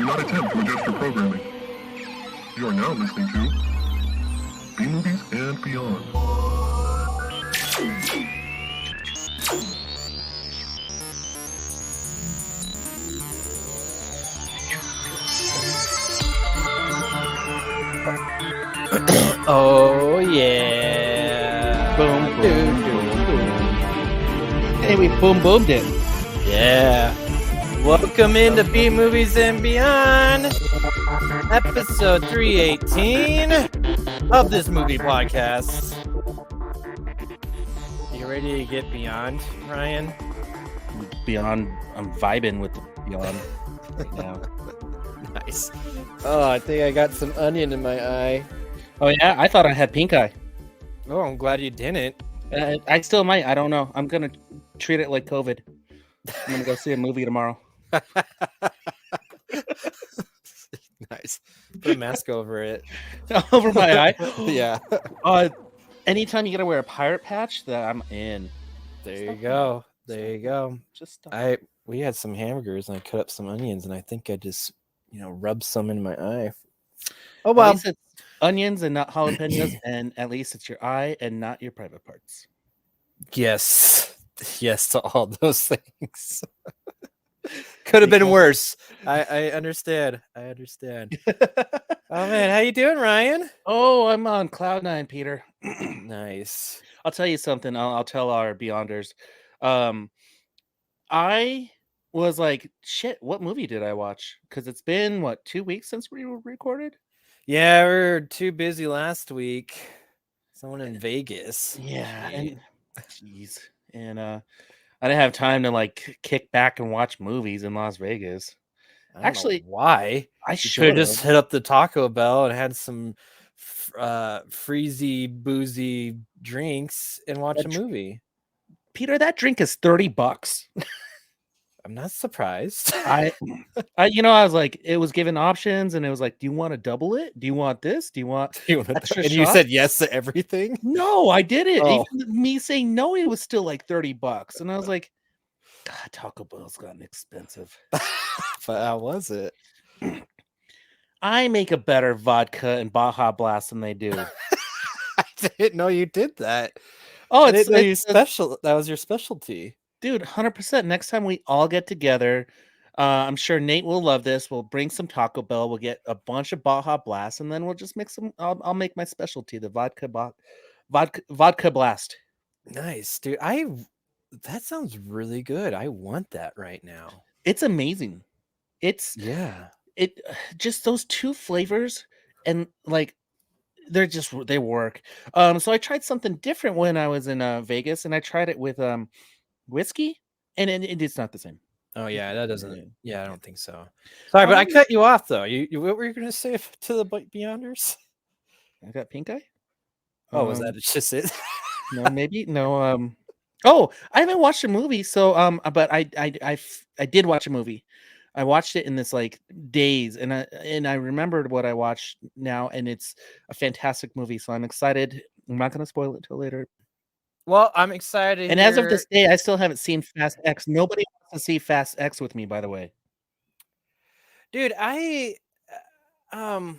Do not attempt to adjust your programming. You are now listening to B-Movies and Beyond. Oh yeah! Boom, boom, boom, boom. Hey, we boom boomed it. Yeah! Welcome into B Movies and Beyond, episode 318 of this movie podcast. You ready to get beyond, Ryan? Beyond, I'm vibing with the Beyond right now. Nice. Oh, I think I got some onion in my eye. Oh yeah, I thought I had pink eye. Oh, I'm glad you didn't. I still might. I don't know. I'm gonna treat it like COVID. I'm gonna go see a movie tomorrow. Nice. Put a mask over it. Over my eye. Yeah. Anytime you gotta wear a pirate patch, that I'm in. There you go. There you go. Just stop. We had some hamburgers and I cut up some onions and I think I just rubbed some in my eye. Oh well. At least it's onions and not jalapenos, and at least it's your eye and not your private parts. Yes to all those things. Could have been worse. I understand. Oh man, how you doing, Ryan? Oh, I'm on cloud nine, Peter. Nice. I'll tell you something. I'll tell our Beyonders. I was like, shit, what movie did I watch? Because it's been, 2 weeks since we recorded? Yeah, we were too busy last week. Someone in Vegas. Yeah. And jeez. And I didn't have time to kick back and watch movies in Las Vegas. Actually, why? I should have just hit up the Taco Bell and had some freezy, boozy drinks and watch a movie. Peter, that drink is $30. I'm not surprised. I was like, it was given options, and it was like, do you want to double it? Do you want this? Do you want extra and you said yes to everything? No, I didn't. Oh. Even me saying no, it was still like $30. And I was like, God, Taco Bell's gotten expensive. But how was it? I make a better vodka and Baja Blast than they do. I didn't know you did that. Oh, it's special. That was your specialty. Dude, 100%. Next time we all get together, I'm sure Nate will love this. We'll bring some Taco Bell. We'll get a bunch of Baja Blast, and then we'll just mix them. I'll make my specialty, the vodka Blast. Nice, dude. That sounds really good. I want that right now. It's amazing. It just those two flavors, and they work. So I tried something different when I was in Vegas, and I tried it with whiskey, and it's not the same. Oh yeah, that doesn't. Yeah, I don't think so. Sorry, but I cut you off though. You what were you gonna say to the Beyonders? I got pink eye. Oh, was that just it? No, maybe no. Oh, I haven't watched a movie, so but I did watch a movie. I watched it in this days, and I remembered what I watched now, and it's a fantastic movie. So I'm excited. I'm not gonna spoil it till later. Well, I'm excited. And as of this day, I still haven't seen Fast X. Nobody wants to see Fast X with me, by the way. Dude, I don't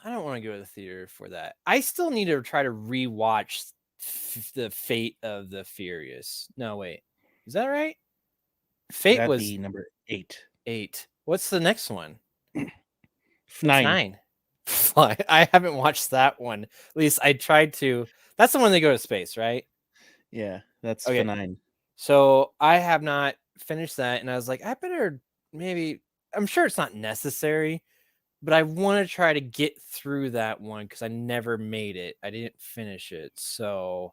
want to go to the theater for that. I still need to try to rewatch the Fate of the Furious. No, wait. Is that right? Fate was number 8. 8. What's the next one? 9. I haven't watched that one. At least I tried to. That's the one they go to space, right? Yeah, that's okay. 9. So I have not finished that, and I was like, I better maybe. I'm sure it's not necessary, but I want to try to get through that one because I never made it. I didn't finish it, so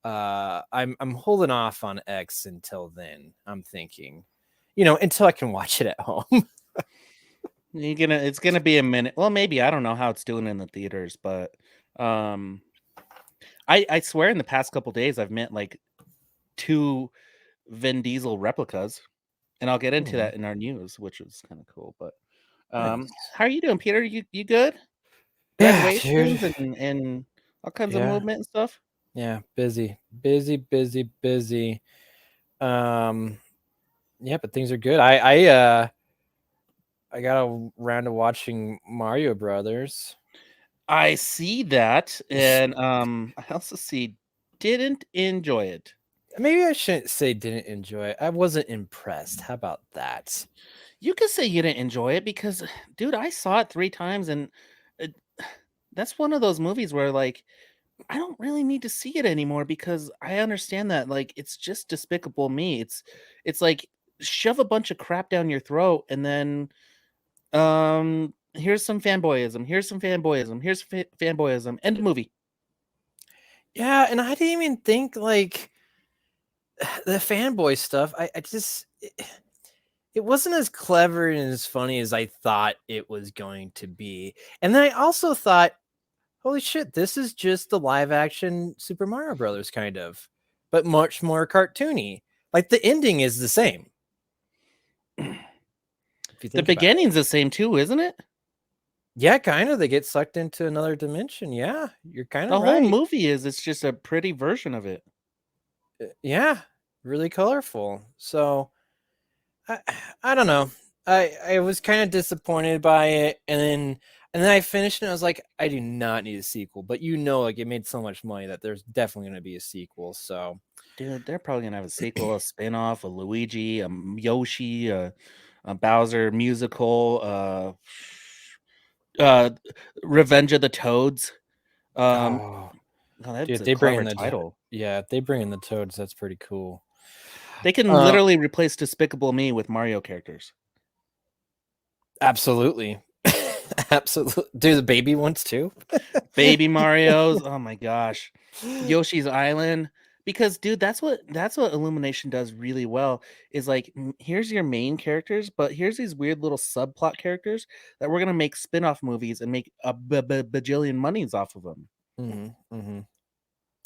I'm holding off on X until then. I'm thinking, until I can watch it at home. It's gonna be a minute. Well, maybe I don't know how it's doing in the theaters, but I swear in the past couple days I've met 2 Vin Diesel replicas, and I'll get into that in our news, which is kind of cool. But how are you doing, Peter? You good? Graduations and all kinds of movement and stuff. Yeah, busy. Yeah, but things are good. I got around to watching Mario Brothers. I see that, and I also see didn't enjoy it. Maybe I shouldn't say didn't enjoy it. I wasn't impressed. How about that? You could say you didn't enjoy it because, dude, I saw it 3 times, and it, that's one of those movies where, like, I don't really need to see it anymore because I understand that, like, it's just Despicable Me. It's like shove a bunch of crap down your throat, and then here's some fanboyism. Here's some fanboyism. Here's fanboyism. End of movie. Yeah, and I didn't even think like the fanboy stuff. I just it wasn't as clever and as funny as I thought it was going to be. And then I also thought, holy shit, this is just the live action Super Mario Brothers kind of, but much more cartoony. Like the ending is the same. If you The think about it. beginning's the same too, isn't it? Yeah, kind of. They get sucked into another dimension. Yeah, you're kind The of whole right. movie it's just a pretty version of it. Yeah, really colorful. So I, I don't know. I was kind of disappointed by it, and then I finished it. And I was like, I do not need a sequel. But like it made so much money that there's definitely going to be a sequel. So Dude, they're probably gonna have a sequel, a spin-off, a Luigi, a Yoshi, a Bowser musical, uh Revenge of the Toads. oh, Oh, that's dude, a they bring in clever the title. yeah, they bring in the Toads. That's pretty cool. They can Uh, literally replace Despicable Me with Mario characters. absolutely, absolutely. Do the baby ones too? Baby Marios. Oh my gosh. Yoshi's Island. Because dude, that's what Illumination does really well is like here's your main characters, but here's these weird little subplot characters that we're gonna make spin-off movies and make a bajillion monies off of them. Mm-hmm. So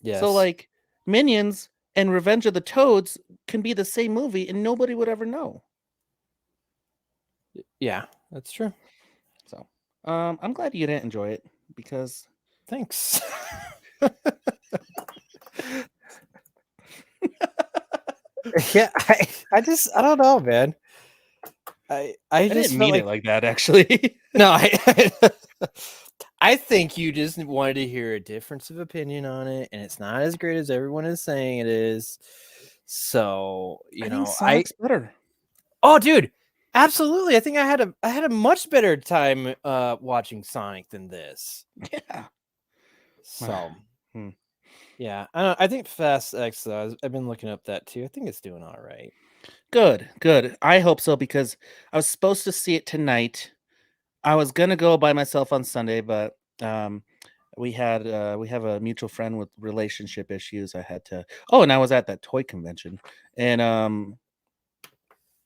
Yes. like Minions and Revenge of the Toads can be the same movie and nobody would ever know. Yeah, that's true. So I'm glad you didn't enjoy it because Thanks. Yeah, I don't know, man. I I just didn't felt mean like it like that actually. no, I think you just wanted to hear a difference of opinion on it, and it's not as great as everyone is saying it is. So, I think I Sonic's better. oh dude, absolutely. I think I had a much better time watching Sonic than this. Yeah. So Hmm. yeah, I think Fast X though. I've been looking up that too. I think it's doing all right. Good, good. I hope so because I was supposed to see it tonight. I was gonna go by myself on Sunday, but we have a mutual friend with relationship issues. I had to. Oh, and I was at that toy convention, and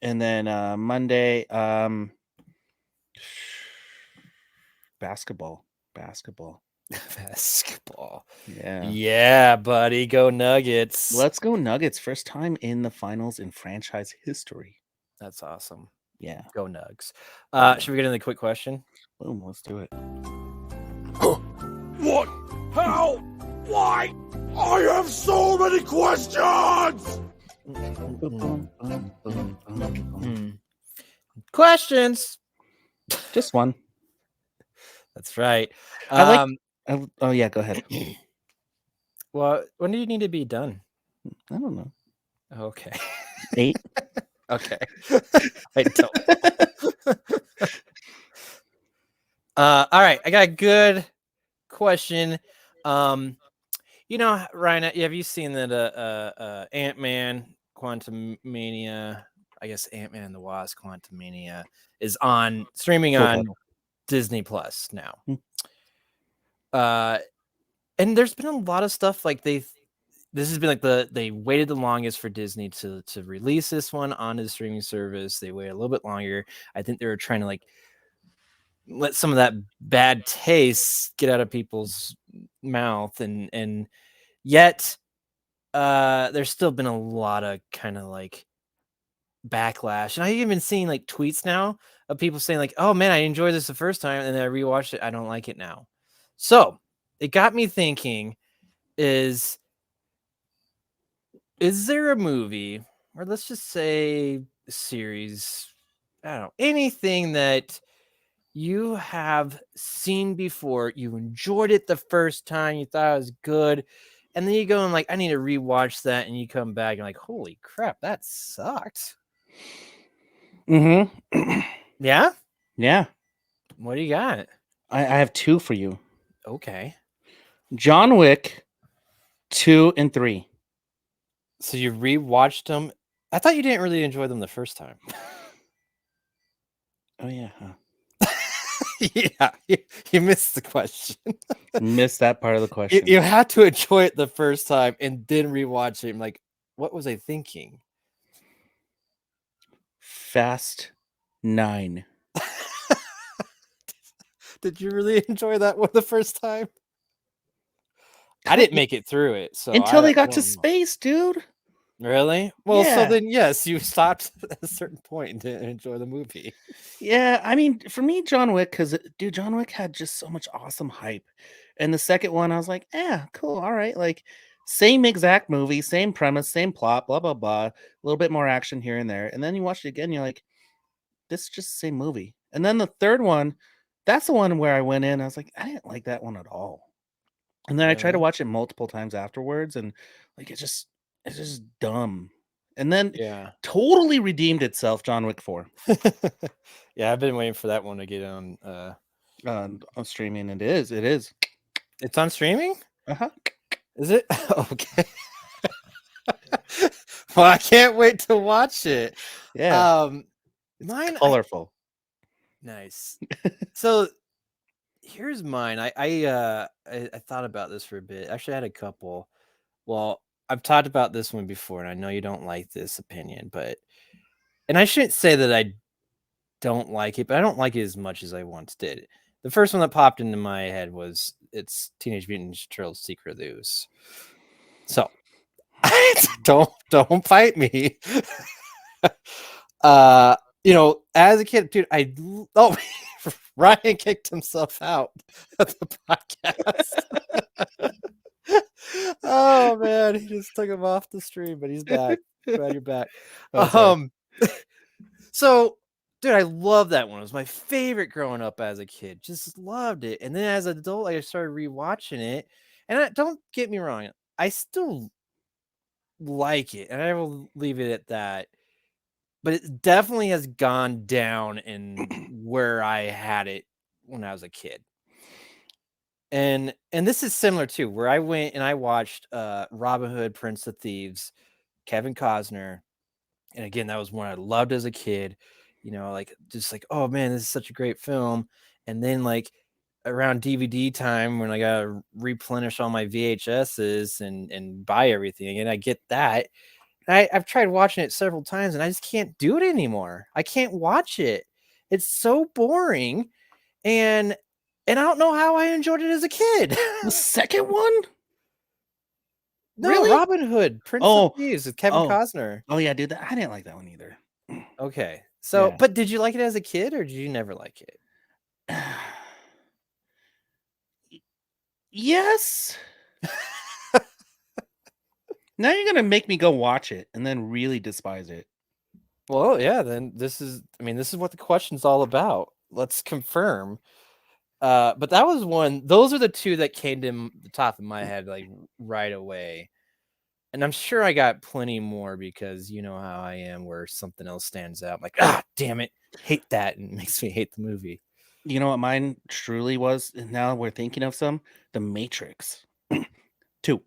then Monday, basketball, basketball. Basketball. Yeah, Yeah, buddy. Go Nuggets. let's go Nuggets! First time in the finals in franchise history. That's awesome. Yeah, Go Nugs. yeah. Should we get into the quick question? Boom, let's do it. What? How? Why? I have so many questions! Questions. Just one. That's right. I like. Oh yeah, go ahead. Well, when do you need to be done? I don't know. Okay. 8. Okay. I don't know. All right. I got a good question. Ryan, have you seen that Ant-Man Quantumania, I guess Ant-Man and the Wasp Quantumania is streaming Cool on title. Disney Plus now. Hmm. And there's been a lot of stuff like this has been like they waited the longest for Disney to release this one onto the streaming service. They waited a little bit longer. I think they were trying to like let some of that bad taste get out of people's mouth, and yet there's still been a lot of kind of like backlash. And I even seen like tweets now of people saying like, oh man, I enjoyed this the first time, and then I rewatched it, I don't like it now. So it got me thinking, is there a movie, or let's just say a series, I don't know, anything that you have seen before, you enjoyed it the first time, you thought it was good, and then you go and like, I need to rewatch that, and you come back and like, holy crap, that sucked. Mm-hmm. Yeah? Yeah. What do you got? I have 2 for you. Okay. John Wick 2 and 3. So you rewatched them. I thought you didn't really enjoy them the first time. Oh yeah. Huh. Yeah, you missed the question. Missed that part of the You, question. you had to enjoy it the first time and then rewatch it. I'm like, what was I thinking? Fast 9. Did you really enjoy that one the first time? I didn't make it through it, so Until they I got to don't know. space, dude. Really? Well, so Yeah. then yes, you stopped at a certain point and didn't enjoy the movie. Yeah, I mean, for me, John Wick, because dude, John Wick had just so much awesome hype. And the second one, I was like, yeah, cool, all right. Like, same exact movie, same premise, same plot, blah, blah, blah. A little bit more action here and there. And then you watch it again, you're like, this is just the same movie. And then the third one, that's the one where I went in, I was like, I didn't like that one at all. And then I tried to Really? watch it multiple times afterwards, and like it's just dumb. And then Yeah. totally redeemed itself, John Wick 4. Yeah, I've been waiting for that one to get on. On streaming. It is. It's on streaming? Uh-huh. Is it? Okay. Well, I can't wait to watch it. Yeah. Mine, Colorful. nice. So here's mine. I thought about this for a bit. Actually, I had a couple. Well, I've talked about this one before, and I know you don't like this opinion, and I shouldn't say that I don't like it, but I don't like it as much as I once did. The first one that popped into my head was it's Teenage Mutant Ninja Turtles: Secret of the Ooze. So don't fight me. As a kid, dude, Ryan kicked himself out of the podcast. Oh man, he just took him off the stream, but he's back. Glad you're back. Oh, sorry. So dude, I love that one. It was my favorite growing up as a kid. Just loved it. And then as an adult, I started rewatching it. And don't get me wrong, I still like it, and I will leave it at that. But it definitely has gone down in where I had it when I was a kid. And this is similar too, where I went and I watched Robin Hood, Prince of Thieves, Kevin Costner. And again, that was one I loved as a kid. Like just like, oh man, this is such a great film. And then like around DVD time when I gotta replenish all my VHSs and buy everything again, I get that. I've tried watching it several times and I just can't do it anymore. I can't watch it. It's so boring. And I don't know how I enjoyed it as a kid. The second one? No, Really? Robin Hood, Prince of Thieves with Kevin Costner. Oh yeah, dude. I didn't like that one either. Okay. So, Yeah. but did you like it as a kid or did you never like it? Yes. Now you're gonna make me go watch it and then really despise it. Well, yeah, then this is what the question's all about. Let's confirm. But that was one. Those are the two that came to the top of my head like right away. And I'm sure I got plenty more because you know how I am where something else stands out. I'm like, damn it, hate that, and it makes me hate the movie. You know what mine truly was? And now we're thinking of some. The Matrix. 2.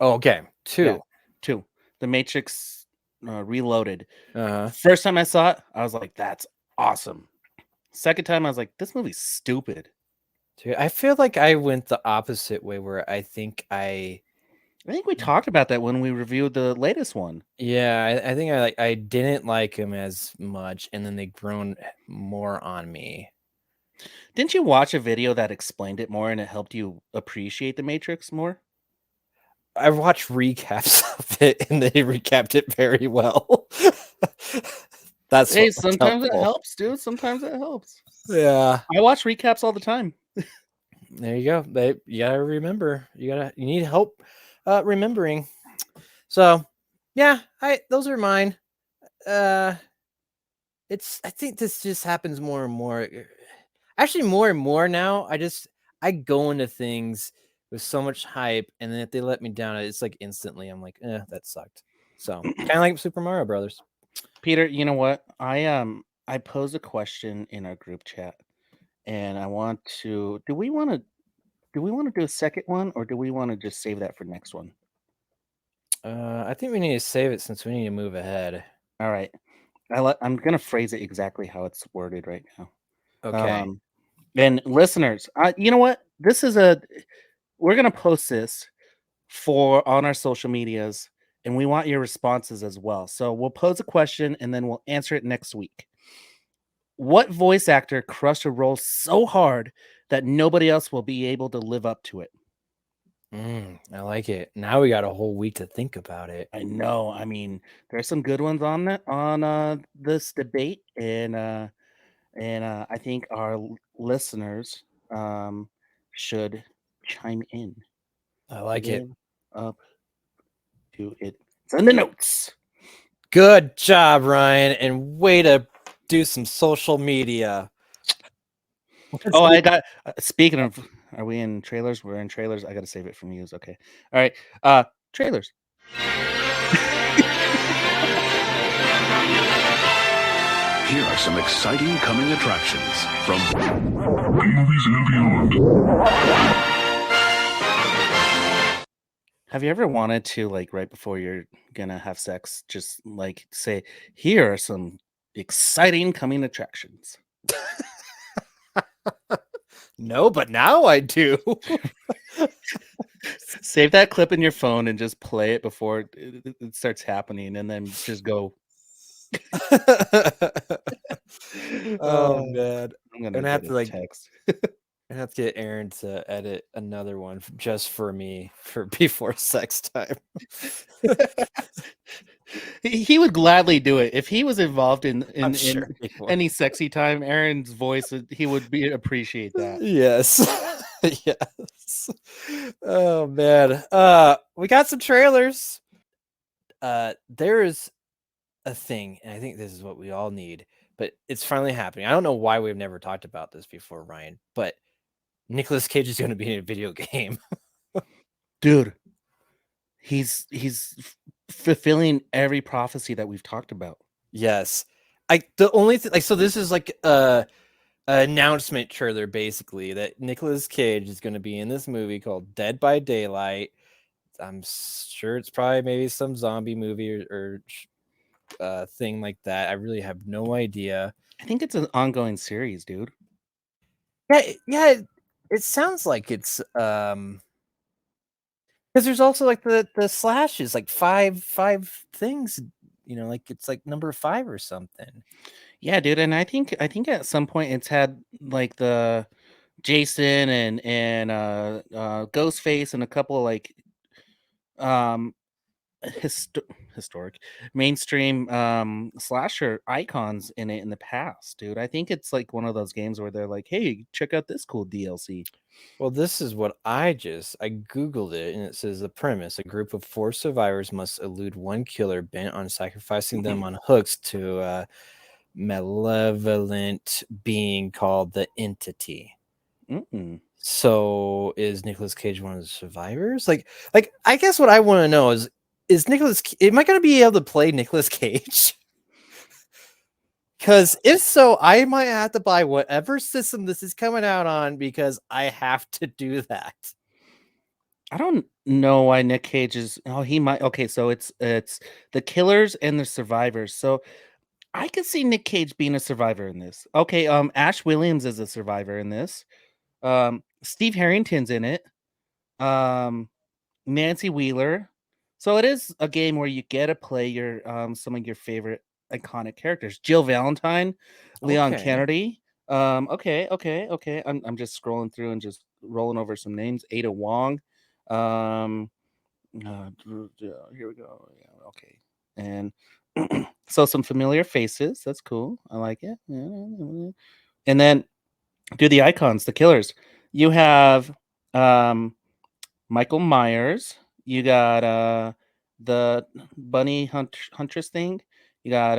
Oh, okay. 2. Yeah, 2. The Matrix Reloaded. Uh-huh. First time I saw it, I was like, that's awesome. Second time, I was like, this movie's stupid. Dude, I feel like I went the opposite way where I think we talked about that when we reviewed the latest one. Yeah, I think I didn't like him as much, and then they grown more on me. Didn't you watch a video that explained it more and it helped you appreciate the Matrix more? I watched recaps of it, and they recapped it very well. That's sometimes it helps, dude. Sometimes it helps. Yeah, I watch recaps all the time. There you go. You gotta remember. You need help remembering. So, yeah, those are mine. I think this just happens more and more. Actually, more and more now. I go into things with so much hype, and then if they let me down, it's like instantly I'm like, that sucked. So kind of like Super Mario Brothers. Peter, you know what? I posed a question in our group chat, and I want to. Do we want to do a second one, or do we want to just save that for next one? I think we need to save it since we need to move ahead. All right. I'm gonna phrase it exactly how it's worded right now. Okay. And listeners, you know what? We're gonna post this on our social medias, and we want your responses as well. So we'll pose a question and then we'll answer it next week. What voice actor crushed a role so hard that nobody else will be able to live up to it? I like it. Now we got a whole week to think about it. I know. I mean, there's some good ones on this debate, and I think our listeners should chime in. I like it. Live up to it. It's in the notes. Good job, Ryan, and way to do some social media. Oh, I got. Speaking of, are we in trailers? We're in trailers. I got to save it from news. Okay. All right. Trailers. Here are some exciting coming attractions from B-movies and beyond. Have you ever wanted to, like, right before you're gonna have sex, just like say, "Here are some exciting coming attractions"? No, but now I do. Save that clip in your phone and just play it before it starts happening, and then just go. Oh man, I'm gonna gonna have get to a like text. I have to get Aaron to edit another one just for me for before sex time. He would gladly do it if he was involved in I'm sure he would. any sexy time. Aaron's voice, he would appreciate that. Yes. Yes. Oh man. We got some trailers. There is a thing, and I think this is what we all need, but it's finally happening. I don't know why we've never talked about this before, Ryan, but Nicolas Cage is going to be in a video game. Dude, he's fulfilling every prophecy that we've talked about. Yes. The only thing, like, so this is like an announcement trailer basically that Nicolas Cage is going to be in this movie called Dead by Daylight. I'm sure it's probably maybe some zombie movie or thing like that. I really have no idea. I think it's an ongoing series, dude. Yeah, it sounds like it's because there's also like the slashes, like five things, like it's like number 5 or something. Yeah, dude, and I think at some point it's had like the Jason and Ghostface and a couple of like historic mainstream slasher icons in it in the past, dude. I think it's like one of those games where they're like, "Hey, check out this cool DLC." Well, this is what I googled it, and it says the premise: a group of 4 survivors must elude one killer bent on sacrificing them on hooks to a malevolent being called the Entity. So is Nicolas Cage one of the survivors? Like I guess what I want to know is am I going to be able to play Nicolas Cage? Because if so, I might have to buy whatever system this is coming out on because I have to do that. I don't know why Nic Cage is. Oh, he might. Okay, so it's the killers and the survivors. So I could see Nic Cage being a survivor in this. Okay, Ash Williams is a survivor in this. Steve Harrington's in it. Nancy Wheeler. So it is a game where you get to play your some of your favorite iconic characters. Jill Valentine, Leon Okay. Kennedy. Okay. I'm just scrolling through and just rolling over some names. Ada Wong. Here we go. Yeah, okay. And so some familiar faces. That's cool. I like it. And then do the icons, the killers. You have Michael Myers. You got the bunny huntress thing. You got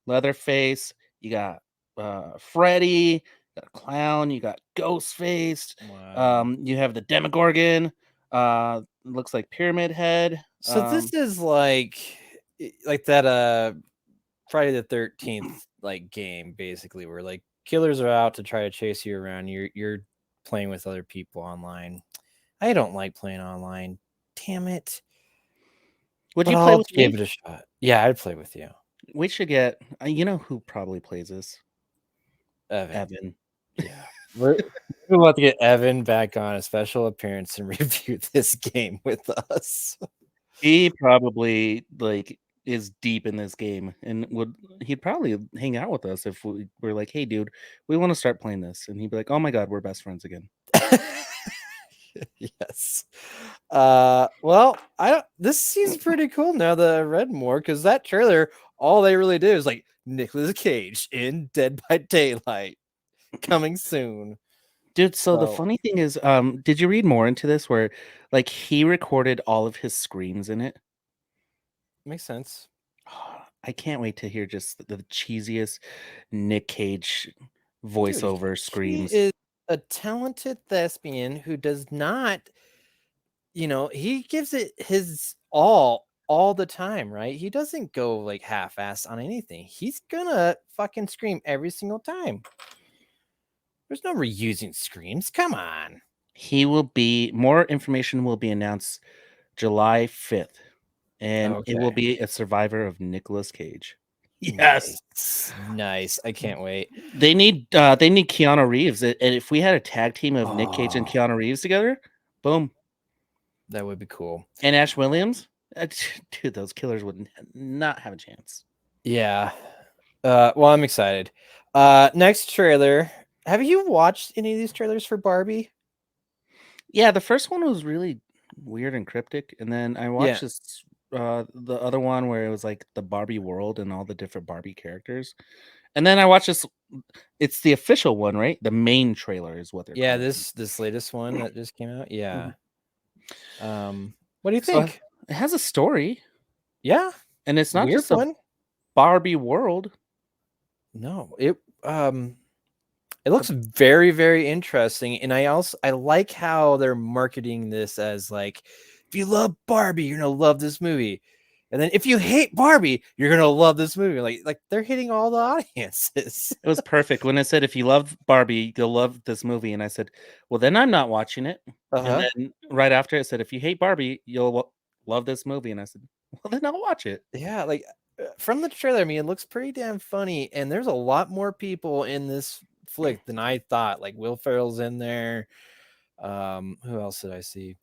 Leatherface, you got Freddy, you got a clown, you got Ghostface, Wow. you have the Demogorgon, looks like Pyramid Head. So this is like that Friday the 13th like game basically where like killers are out to try to chase you around. You're playing with other people online. I don't like playing online. Damn it. Would But you play I'll with give me? it a shot. Yeah, I'd play with you. We should get. You know who probably plays this? Evan. Evan. Yeah. We're about to get Evan back on a special appearance and review this game with us. He probably like is deep in this game and he'd probably hang out with us if we were like, hey dude, we want to start playing this. And he'd be like, oh my god, we're best friends again. Yes. Well, I don't this seems pretty cool now that I read more because that trailer, all they really did is like Nicolas Cage in Dead by Daylight coming soon. Dude, so the So funny thing is, did you read more into this where like he recorded all of his screams in it? makes sense. I can't wait to hear just the cheesiest Nic Cage Dude, voiceover he screams. is a talented thespian who does not, he gives it his all the time, right? He doesn't go like half-ass on anything. He's gonna fucking scream every single time. There's no reusing screams. Come on. He will be more information will be announced July 5th. And it will Okay. be a survivor of Nicolas Cage. Yes. Nice. I can't wait. They need Keanu Reeves. And if we had a tag team of Nic Cage and Oh. Keanu Reeves together, boom. That would be cool. And Ash Williams, dude, those killers would not have a chance. Yeah. Well, I'm excited. Next trailer. Have you watched any of these trailers for Barbie? Yeah, the first one was really weird and cryptic, and then I watched this the other one where it was like the Barbie world and all the different Barbie characters. And then I watched this. It's the official one, right? The main trailer is what they're calling it. This latest one that just came out. Yeah. What do you So think? it has a story, Yeah. and it's not Weird just a one. Barbie world. No, it looks very, very interesting. And I like how they're marketing this as like, if you love Barbie, you're gonna love this movie. And then if you hate Barbie, you're gonna love this movie. Like they're hitting all the audiences. It was perfect when it said, if you love Barbie, you'll love this movie. And I said, well, then I'm not watching it. And then right after it said, if you hate Barbie, you'll love this movie. And I said, well, then I'll watch it. Yeah, like from the trailer, I mean, it looks pretty damn funny, and there's a lot more people in this flick than I thought. Like Will Ferrell's in there. Who else did I see?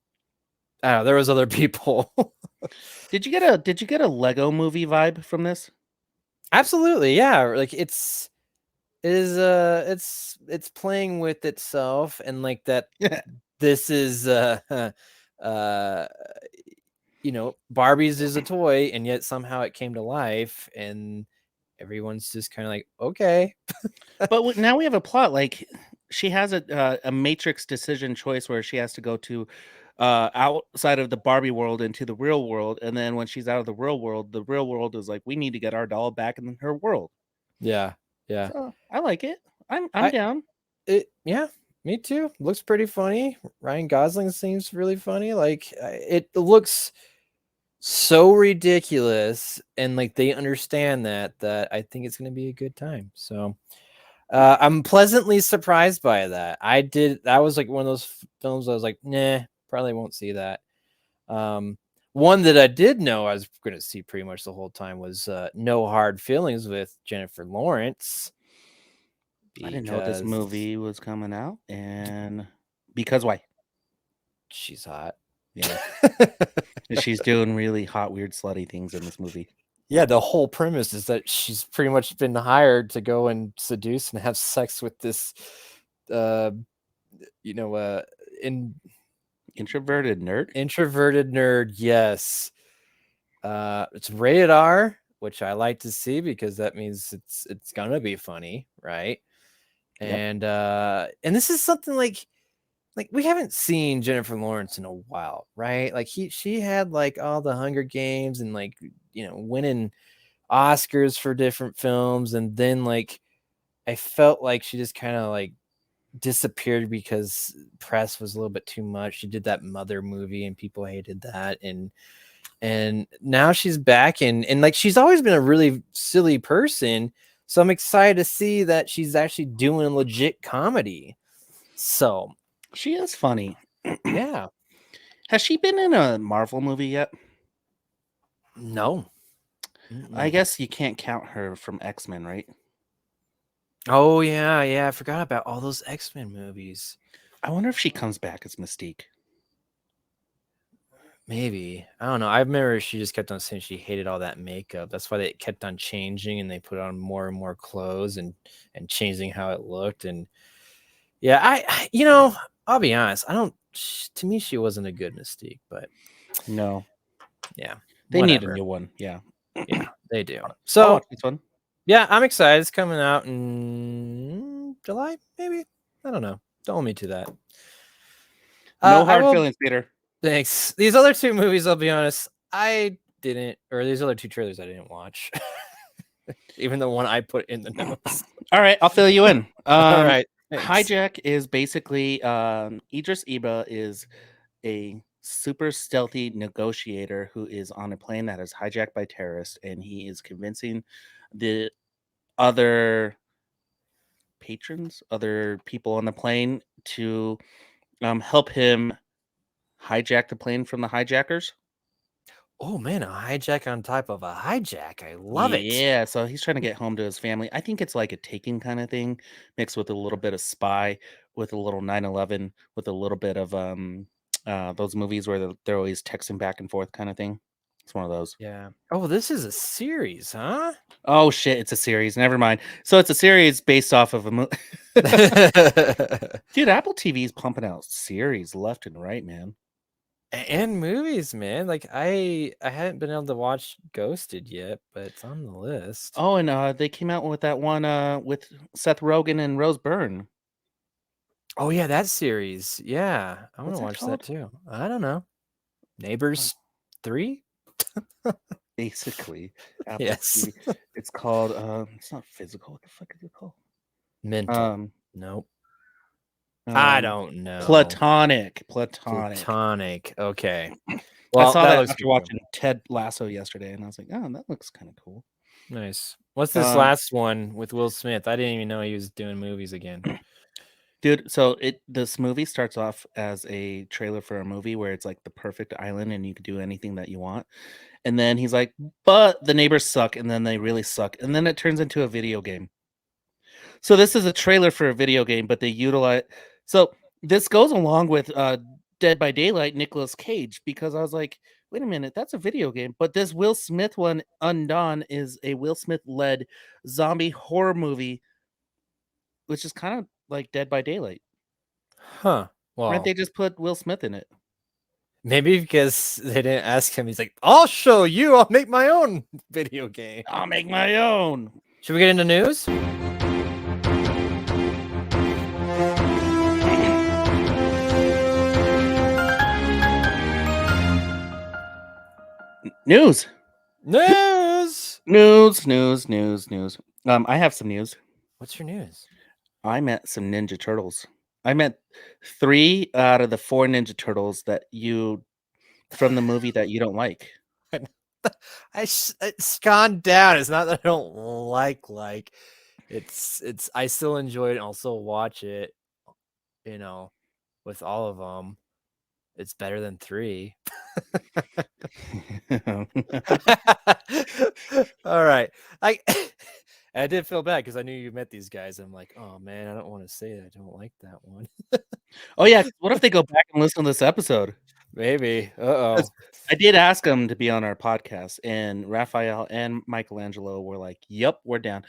I don't know, there was other people. Did you get a Lego movie vibe from this? Absolutely, yeah. Like it's playing with itself, and like that. This is Barbie's is a toy, and yet somehow it came to life, and everyone's just kind of like, okay. But now we have a plot. Like she has a matrix decision choice where she has to go to outside of the Barbie world into the real world, and then when she's out of the real world is like, we need to get our doll back in her world. Yeah. So, I like it. I'm down. Yeah, me too. Looks pretty funny. Ryan Gosling seems really funny. Like it looks so ridiculous, and like they understand that I think it's going to be a good time. So I'm pleasantly surprised by that. That was like one of those films I was like, nah, probably won't see that. One that I did know I was going to see pretty much the whole time was No Hard Feelings with Jennifer Lawrence. I didn't know this movie was coming out, and why? She's hot. Yeah. She's doing really hot, weird, slutty things in this movie. Yeah, the whole premise is that she's pretty much been hired to go and seduce and have sex with this introverted nerd. Yes. It's rated R, which I like to see because that means it's gonna be funny, right? Yep. And this is something like we haven't seen Jennifer Lawrence in a while, right? Like she had like all the Hunger Games and like winning Oscars for different films, and then like I felt like she just kind of like disappeared because press was a little bit too much. She did that Mother movie and people hated that, and now she's back, and like she's always been a really silly person, so I'm excited to see that she's actually doing legit comedy. So She is funny. yeah. Has she been in a Marvel movie yet? No. I guess you can't count her from X-Men, right? Oh yeah, I forgot about all those X-Men movies. I wonder if she comes back as Mystique. Maybe. I don't know. I remember she just kept on saying she hated all that makeup. That's why they kept on changing and they put on more and more clothes and changing how it looked. And yeah, I'll be honest. To me, she wasn't a good Mystique, but No. yeah. They need a whatever. new one. Yeah. Yeah, they do. I'll So watch this one. yeah, I'm excited. It's coming out in July, maybe. I don't know. Don't hold me to that. No hard feelings, Peter. Thanks. These other two movies, I'll be honest, these other two trailers I didn't watch. Even the one I put in the notes. All right, I'll fill you in. All right. Thanks. Hijack is basically Idris Elba is a super stealthy negotiator who is on a plane that is hijacked by terrorists, and he is convincing the other patrons, other people on the plane to help him hijack the plane from the hijackers. Oh man, a hijack on top of a hijack. I love it. Yeah, so he's trying to get home to his family. I think it's like a Taken kind of thing, mixed with a little bit of Spy, with a little 9/11, with a little bit of those movies where they're always texting back and forth kind of thing. It's one of those. Yeah. Oh, this is a series, huh? Oh shit, it's a series. Never mind. So it's a series based off of a movie. Dude, Apple TV is pumping out series left and right, man. And movies, man. Like I hadn't been able to watch Ghosted yet, but it's on the list. Oh, and they came out with that one with Seth Rogen and Rose Byrne. Oh yeah, that series. Yeah, I want What's to that watch called? that too. I don't know. Neighbors 3? Basically, Apple Yes. TV. It's called it's not Physical. What the fuck is it called? Mental. Nope. I don't know. Platonic. Okay. Well, I saw that looks after cool. watching Ted Lasso yesterday, and I was like, oh, that looks kind of cool. Nice. What's this last one with Will Smith? I didn't even know he was doing movies again. Dude, so this movie starts off as a trailer for a movie where it's like the perfect island and you can do anything that you want. And then he's like, but the neighbors suck, and then they really suck. And then it turns into a video game. So this is a trailer for a video game, but they utilize. So this goes along with Dead by Daylight, Nicolas Cage, because I was like, wait a minute, that's a video game. But this Will Smith one, Undawn, is a Will Smith-led zombie horror movie, which is kind of like Dead by Daylight. Huh. Well, Why didn't they just put Will Smith in it? maybe because they didn't ask him. He's like, I'll show you. I'll make my own video game. I'll make my own. Should we get into news? News. I have some news. What's your news? I met some Ninja Turtles. I met 3 out of the 4 Ninja Turtles from the movie that you don't like. It's gone down. It's not that I don't like. It's. I still enjoy it and also watch it. With all of them, it's better than 3. All right. I did feel bad because I knew you met these guys. I'm like, oh man, I don't want to say that I don't like that one. Oh yeah, what if they go back and listen to this episode? Maybe. Uh-oh. I did ask them to be on our podcast, and Raphael and Michelangelo were like, "Yep, we're down."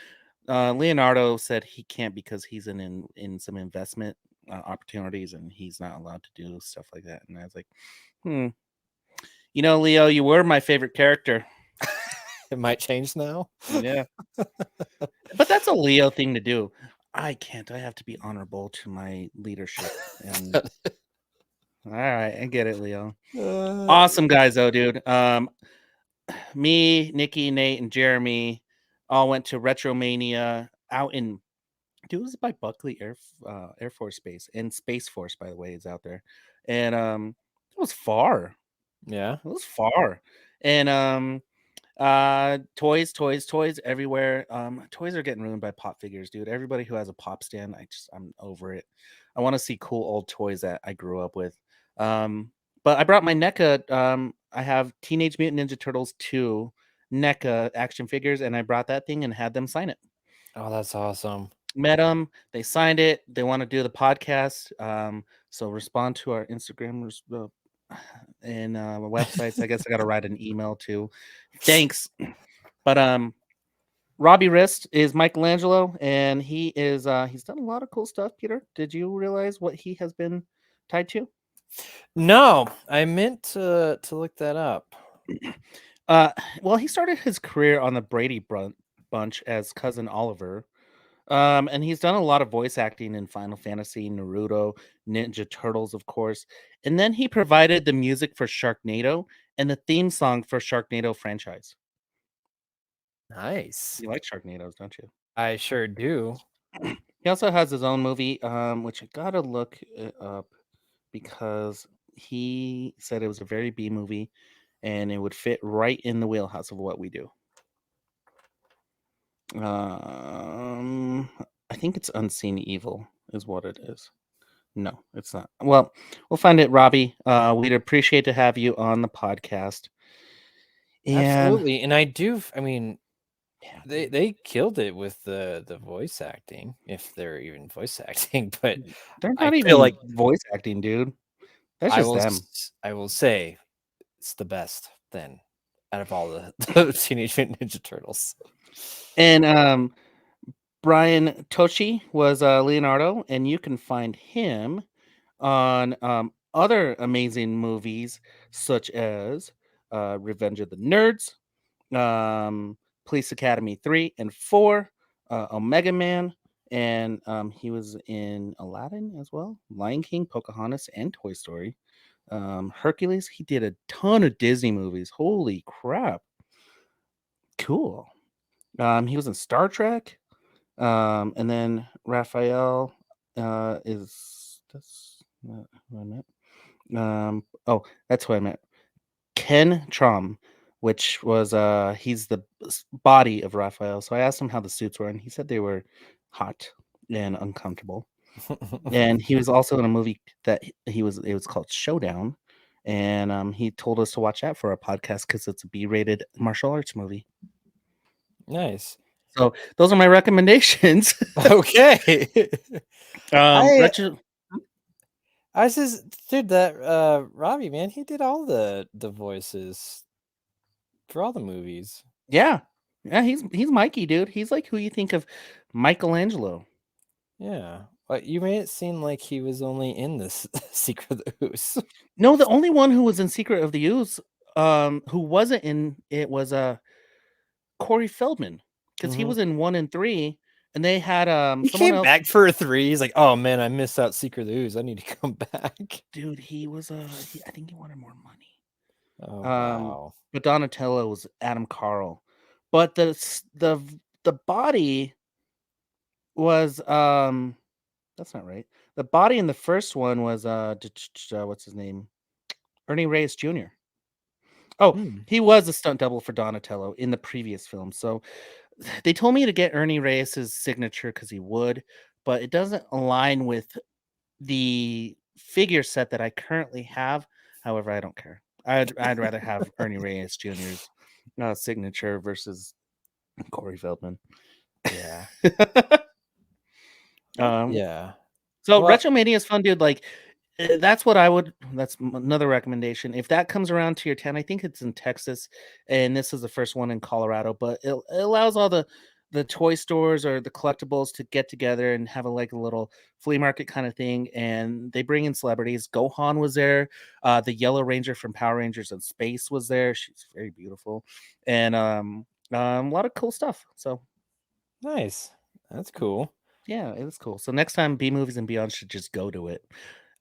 Leonardo said he can't because he's in some investment opportunities, and he's not allowed to do stuff like that. And I was like, Leo, you were my favorite character. It might change now. Yeah. But that's a Leo thing to do. I can't. I have to be honorable to my leadership. And all right, I get it, Leo. Awesome guys, though, dude. me, Nikki, Nate, and Jeremy all went to Retromania out in. Dude, it was by Buckley Air Force Base, and Space Force, by the way, is out there, and it was far. Yeah. It was far, and toys everywhere. Toys are getting ruined by pop figures, dude. Everybody who has a pop stand, I'm over it. I want to see cool old toys that I grew up with. But I brought my NECA. I have Teenage Mutant Ninja Turtles 2 NECA action figures, and I brought that thing and had them sign it. Oh, that's awesome. Met them, they signed it. They want to do the podcast. So respond to our Instagram and websites. I guess I got to write an email too. Thanks. But Robbie Wrist is Michelangelo, and he is he's done a lot of cool stuff. Peter, did you realize what he has been tied to? No, I meant to look that up. Well, he started his career on the Brady Bunch as Cousin Oliver. And he's done a lot of voice acting in Final Fantasy, Naruto, Ninja Turtles, of course. And then he provided the music for Sharknado and the theme song for Sharknado franchise. Nice. You like Sharknadoes, don't you? I sure do. He also has his own movie, which I gotta look it up because he said it was a very B movie and it would fit right in the wheelhouse of what we do. I think it's Unseen Evil is what it is. No, it's not. Well, we'll find it, Robbie. We'd appreciate to have you on the podcast. And Absolutely. And I mean, yeah, they killed it with the voice acting, if they're even voice acting, but they're I not feel even like voice acting, dude. That's I just will them. I will say it's the best then out of all the Teenage Mutant Ninja Turtles. And Brian Tochi was Leonardo, and you can find him on other amazing movies such as Revenge of the Nerds, Police Academy 3 and 4, Omega Man, and he was in Aladdin as well, Lion King, Pocahontas, and Toy Story. Hercules, he did a ton of Disney movies. Holy crap. Cool. He was in Star Trek. And then Raphael is that's not who I met. Oh, that's who I met. Ken Trom, which was he's the body of Raphael. So I asked him how the suits were, and he said they were hot and uncomfortable. And he was also in a movie that it was called Showdown, and he told us to watch that for our podcast because it's a B-rated martial arts movie. Nice. So those are my recommendations. Okay. Richard, I was just dude that Robbie, man, he did all the voices for all the movies. yeah, he's Mikey, dude. He's like who you think of Michelangelo. Yeah. But you made it seem like he was only in this Secret of the Ooze. No, the only one who was in Secret of the Ooze, who wasn't in it was Corey Feldman, because he was in 1 and 3, and they had He someone came else. back for a 3. He's like, oh man, I missed out Secret of the Ooze. I need to come back. Dude, he was I think he wanted more money. Oh wow. But Donatello was Adam Carl, but the body was that's not right. The body in the first one was what's his name? Ernie Reyes Jr. Oh, he was a stunt double for Donatello in the previous film. So they told me to get Ernie Reyes' signature because he would, but it doesn't align with the figure set that I currently have. However, I don't care. I'd rather have Ernie Reyes Jr.'s signature versus Corey Feldman. Yeah. Yeah. So Well- Retromania is fun, dude. Like that's what I would. That's another recommendation. If that comes around to your town, I think it's in Texas, and this is the first one in Colorado. But it allows all the toy stores or the collectibles to get together and have a little flea market kind of thing. And they bring in celebrities. Gohan was there. The Yellow Ranger from Power Rangers in Space was there. She's very beautiful, and a lot of cool stuff. So nice. That's cool. yeah, it was cool. So next time B Movies and Beyond should just go to it.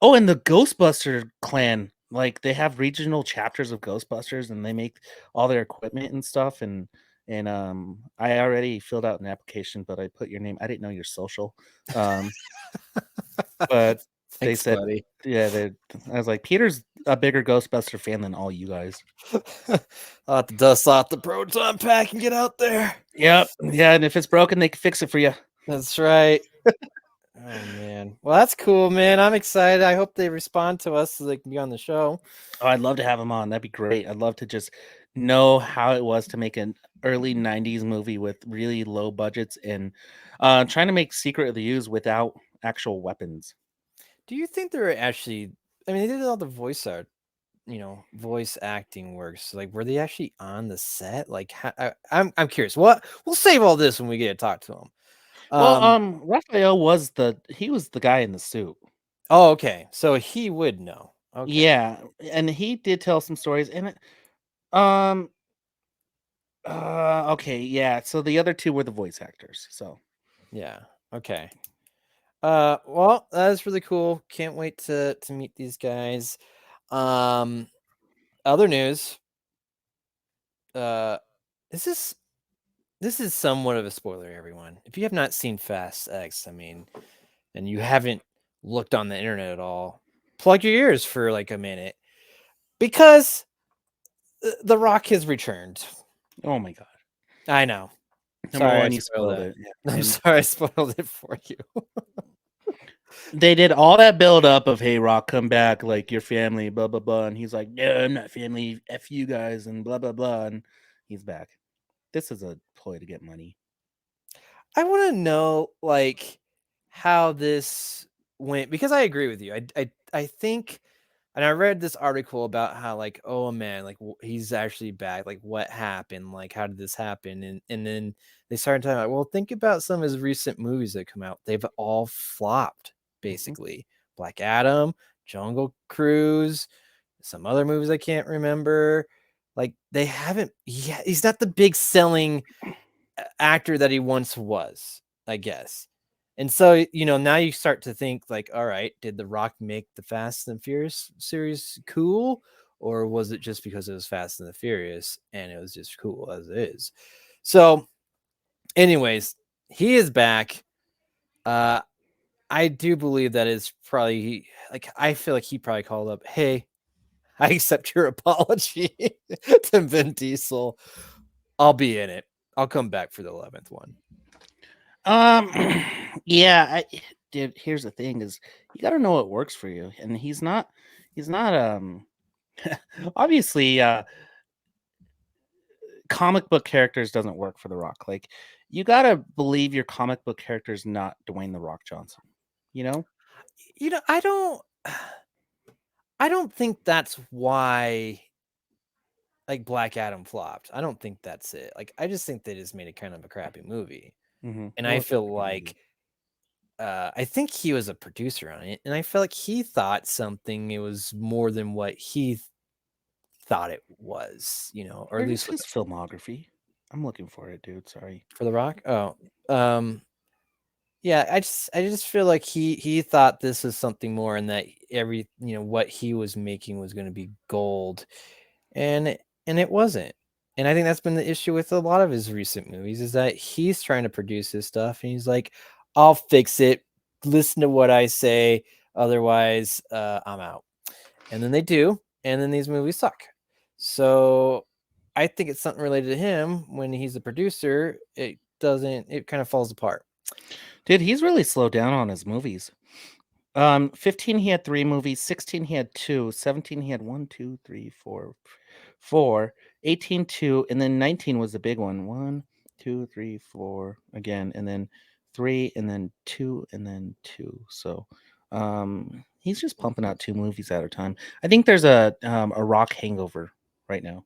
Oh, and the Ghostbuster clan like they have regional chapters of Ghostbusters, and they make all their equipment and stuff. And I already filled out an application, but I put your name. I didn't know your social. But they Thanks, said, buddy. yeah, I was like, Peter's a bigger Ghostbuster fan than all you guys. I'll have to dust off the proton pack and get out there. Yep. Yeah, and if it's broken, they can fix it for you. That's right. Oh man. Well, that's cool, man. I'm excited. I hope they respond to us so they can be on the show. Oh, I'd love to have him on. That'd be great. I'd love to just know how it was to make an early 90s movie with really low budgets and trying to make Secret of the Ooze without actual weapons. Do you think they're actually? I mean, they did all the voice art, voice acting works. Like, were they actually on the set? Like, I'm curious. What we'll save all this when we get to talk to them. Well, Raphael was the guy in the suit. Oh, okay. So he would know. Okay. Yeah, and he did tell some stories, and okay, yeah. So the other two were the voice actors. So yeah. Okay. Well, that is really cool. Can't wait to meet these guys. Other news. This is somewhat of a spoiler, everyone. If you have not seen Fast X, I mean, and you haven't looked on the internet at all, plug your ears for like a minute, because The Rock has returned. oh my god. I know. Number Sorry, one, I you spoiled spoiled it. it. I'm And sorry I spoiled it for you. they did all that build up of, hey, Rock, come back, like your family, blah blah blah, and he's like, no, I'm not family, f you guys, and blah blah blah, and he's back. This is a ploy to get money. I want to know like how this went, because I agree with you. I think, and I read this article about how like, oh man, like he's actually back. Like what happened? Like how did this happen? And then they started talking about, well, think about some of his recent movies that come out. They've all flopped basically. Black Adam, Jungle Cruise, some other movies I can't remember. Like they haven't. Yeah, he's not the big selling actor that he once was, I guess. And so, now you start to think like, all right, did The Rock make the Fast and Furious series cool? Or was it just because it was Fast and the Furious and it was just cool as it is? So, anyways, he is back. I do believe that is probably like, I feel like he probably called up, hey, I accept your apology to Vin Diesel. I'll be in it. I'll come back for the 11th one. Yeah, dude, here's the thing: is you got to know what works for you, and he's not obviously comic book characters doesn't work for The Rock. Like you got to believe your comic book character is not Dwayne The Rock Johnson. I don't think that's why like Black Adam flopped. I don't think that's it. Like I just think they just made it kind of a crappy movie. Mm-hmm. And I feel like I think he was a producer on it, and I feel like he thought something it was more than what he thought it was, or at least his filmography. I'm looking for it, dude. Sorry. for The Rock. Oh, yeah, I just feel like he thought this was something more, and that what he was making was going to be gold, and it wasn't. And I think that's been the issue with a lot of his recent movies, is that he's trying to produce his stuff and he's like, I'll fix it. Listen to what I say. Otherwise, I'm out. And then they do. And then these movies suck. So I think it's something related to him. When he's a producer, it kind of falls apart. Dude, he's really slowed down on his movies. 15 he had 3 movies, 16 he had 2, 17 he had 1, 2, 3, 4, 18 2, and then 19 was the big one. 1, 2, 3, 4 again, and then 3, and then 2, and then 2. So he's just pumping out 2 movies at a time. I think there's a Rock hangover right now.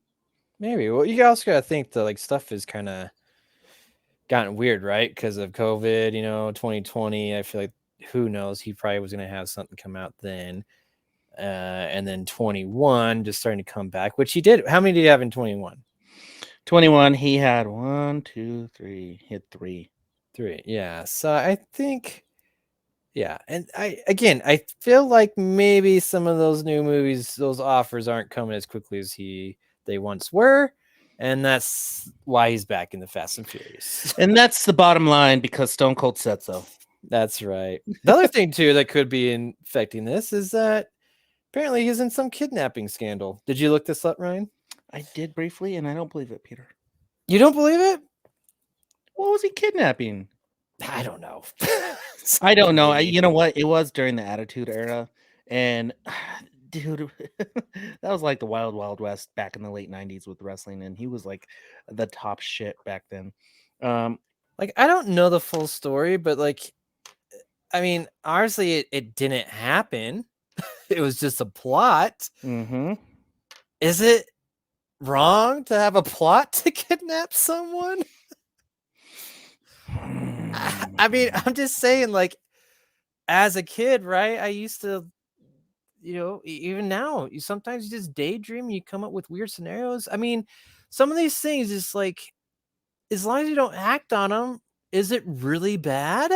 Maybe. Well, you also gotta think that like stuff is kind of gotten weird, right? Because of COVID, 2020. I feel like, who knows, he probably was going to have something come out then. And then 21 just starting to come back, which he did. How many did he have in 21? 21, he had 1, 2, 3. He had 3. 3. Yeah. So I think, Yeah, and I feel like maybe some of those new movies, those offers aren't coming as quickly as they once were, and that's why he's back in the Fast and Furious. And that's the bottom line because Stone Cold said so. That's right. The other thing too that could be infecting this is that apparently he's in some kidnapping scandal. Did you look this up, Ryan? I did briefly, and I don't believe it, Peter. You don't believe it? What was he kidnapping? I don't know. I don't know. You know what? It was during the Attitude Era, and dude, that was like the wild, wild west back in the late '90s with wrestling, and he was like the top shit back then. Like, I don't know the full story, but like, I mean, honestly, it didn't happen. It was just a plot. Mm-hmm. Is it wrong to have a plot to kidnap someone? I mean, I'm just saying, like, as a kid, right? I used to, even now, sometimes you just daydream, you come up with weird scenarios. I mean, some of these things is like, as long as you don't act on them, is it really bad?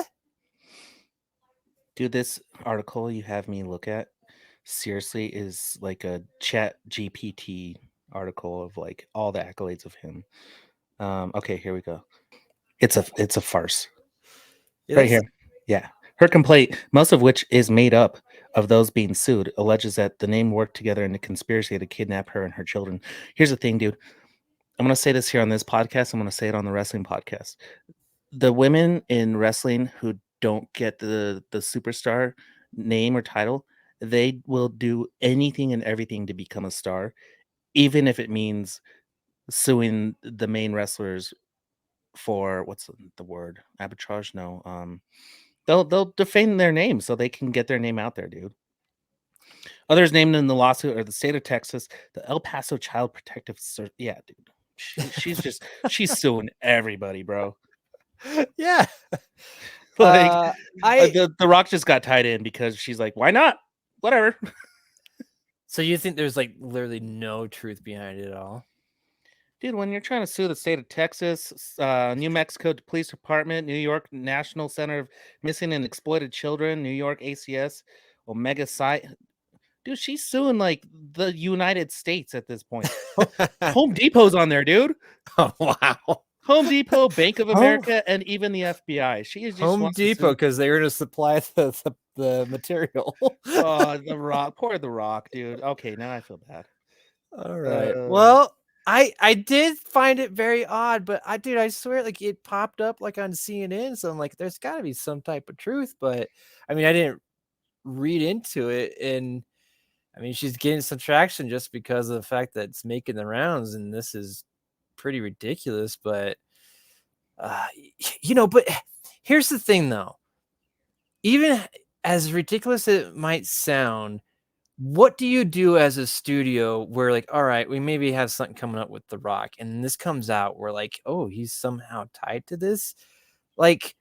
Dude, this article you have me look at seriously is like a Chat GPT article of like all the accolades of him. Okay, here we go. It's a farce. Right here. Yeah. Her complaint, most of which is made up of those being sued, alleges that the name worked together in a conspiracy to kidnap her and her children. Here's the thing, dude. I'm going to say this here on this podcast. I'm going to say it on the wrestling podcast. The women in wrestling who don't get the superstar name or title, they will do anything and everything to become a star, even if it means suing the main wrestlers for what's the word? Arbitrage? No. They'll defame their name so they can get their name out there, dude. Others named in the lawsuit are the state of Texas, the El Paso Child Protective Yeah, dude. She's suing everybody, bro. Yeah. Like the Rock just got tied in because she's like, why not? Whatever. So you think there's like literally no truth behind it at all? Dude, when you're trying to sue the state of Texas, New Mexico Police Department, New York National Center of Missing and Exploited Children, New York ACS, Omega Site, dude, she's suing like the United States at this point. Home Depot's on there, dude. Oh, wow. Home Depot, Bank of America, and even the FBI. She is just Home Depot because they were going to supply the material. Oh, The Rock. Poor The Rock, dude. Okay, now I feel bad. All right. Well, I did find it very odd, but I swear, like, it popped up like on CNN, so I'm like, there's got to be some type of truth, but I mean, I didn't read into it, and I mean, she's getting some traction just because of the fact that it's making the rounds, and this is pretty ridiculous, but but here's the thing though. Even as ridiculous as it might sound, what do you do as a studio where, like, all right, we maybe have something coming up with The Rock, and this comes out, we're like, oh, he's somehow tied to this? Like,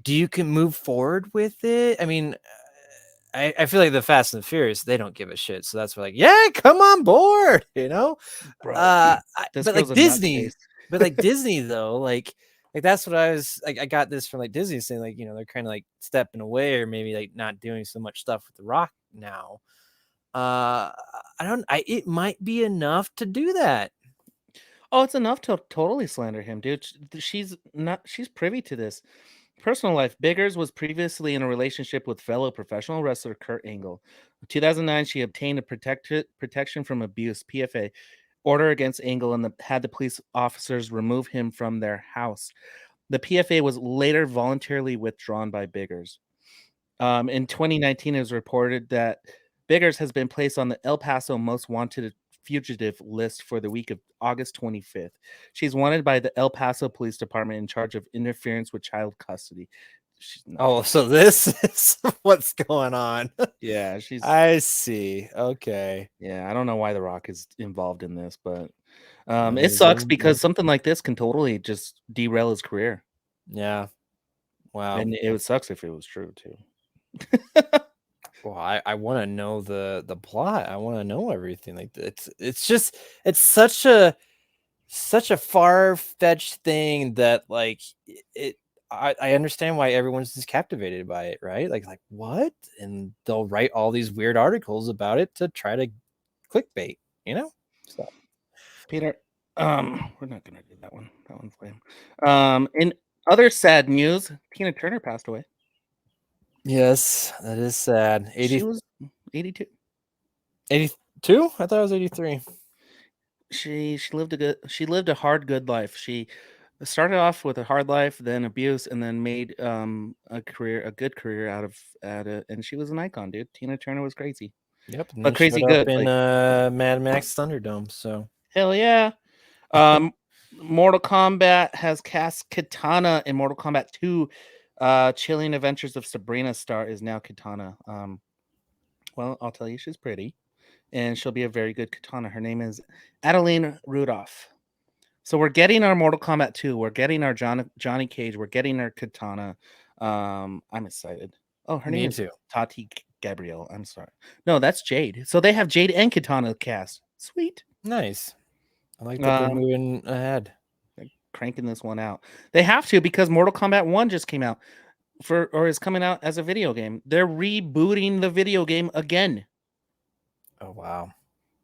do you can move forward with it? I mean, I feel like the Fast and Furious, they don't give a shit. So that's why, like, yeah, come on board, Bro, but like Disney, Disney though, like that's what I was like. I got this from like Disney saying, like, they're kind of like stepping away or maybe like not doing so much stuff with The Rock now. It might be enough to do that. Oh, it's enough to totally slander him, dude. She's privy to this. Personal life. Biggers was previously in a relationship with fellow professional wrestler Kurt Angle. In 2009, she obtained a protection from abuse (PFA) order against Angle and had the police officers remove him from their house. The PFA was later voluntarily withdrawn by Biggers. In 2019, it was reported that Biggers has been placed on the El Paso Most Wanted fugitive list for the week of August 25th. She's wanted by the El Paso Police Department in charge of interference with child custody. So this is what's going on. Yeah, I see. Okay. Yeah, I don't know why The Rock is involved in this, but it sucks because something like this can totally just derail his career. Yeah. Wow. And it would sucks if it was true too. Well, I want to know the plot. I want to know everything. Like, it's such a far-fetched thing that, like, I understand why everyone's just captivated by it, right? Like what? And they'll write all these weird articles about it to try to clickbait, you know? So Peter, we're not gonna do that one. That one's lame. In other sad news, Tina Turner passed away. yes, that is sad. She was 82. 82? I thought it was 83. She lived a hard good life. She started off with a hard life, then abuse, and then made a good career out of it. And she was an icon, dude. Tina Turner was crazy. Yep. And But then crazy showed up good. in Like, Mad Max Thunderdome. So hell yeah. Mortal Kombat has cast Katana in Mortal Kombat 2. Chilling Adventures of Sabrina star is now Katana. Well, I'll tell you, she's pretty, and she'll be a very good Katana. Her name is Adeline Rudolph. So we're getting our Mortal Kombat 2. We're getting our Johnny Cage. We're getting our Katana. I'm excited. Oh, her name Me is too. Tati Gabrielle. I'm sorry. No, that's Jade. So they have Jade and Katana cast. Sweet. Nice. I like that they're moving ahead. They're cranking this one out. They have to because Mortal Kombat 1 just came out or is coming out as a video game. They're rebooting the video game again. Oh wow.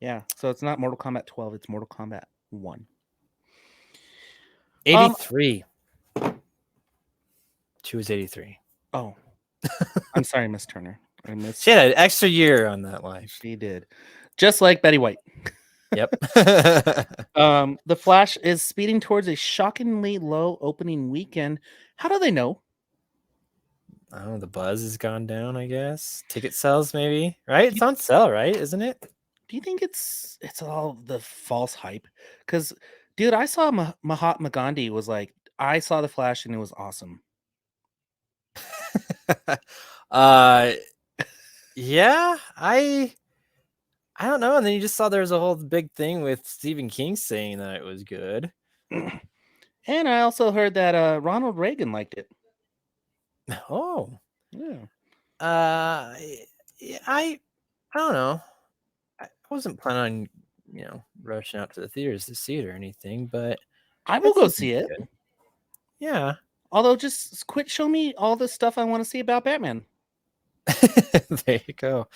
Yeah. So it's not Mortal Kombat 12, it's Mortal Kombat 1. 83. She was 83. Oh. I'm sorry, Miss Turner. She had an extra year on that life. She did. Just like Betty White. Yep. The Flash is speeding towards a shockingly low opening weekend. How do they know? I don't know. The buzz has gone down, I guess. Ticket sales, maybe. Right? It's on sale, right? Isn't it? Do you think it's all the false hype? Because, dude, I saw Mahatma Gandhi was like, I saw The Flash and it was awesome. Yeah, I don't know. And then you just saw there was a whole big thing with Stephen King saying that it was good. And I also heard that Ronald Reagan liked it. Oh, yeah. I don't know. I wasn't planning on rushing out to the theaters to see it or anything, but I will go see it. Good. Yeah. Although, just quit show me all the stuff I want to see about Batman. There you go.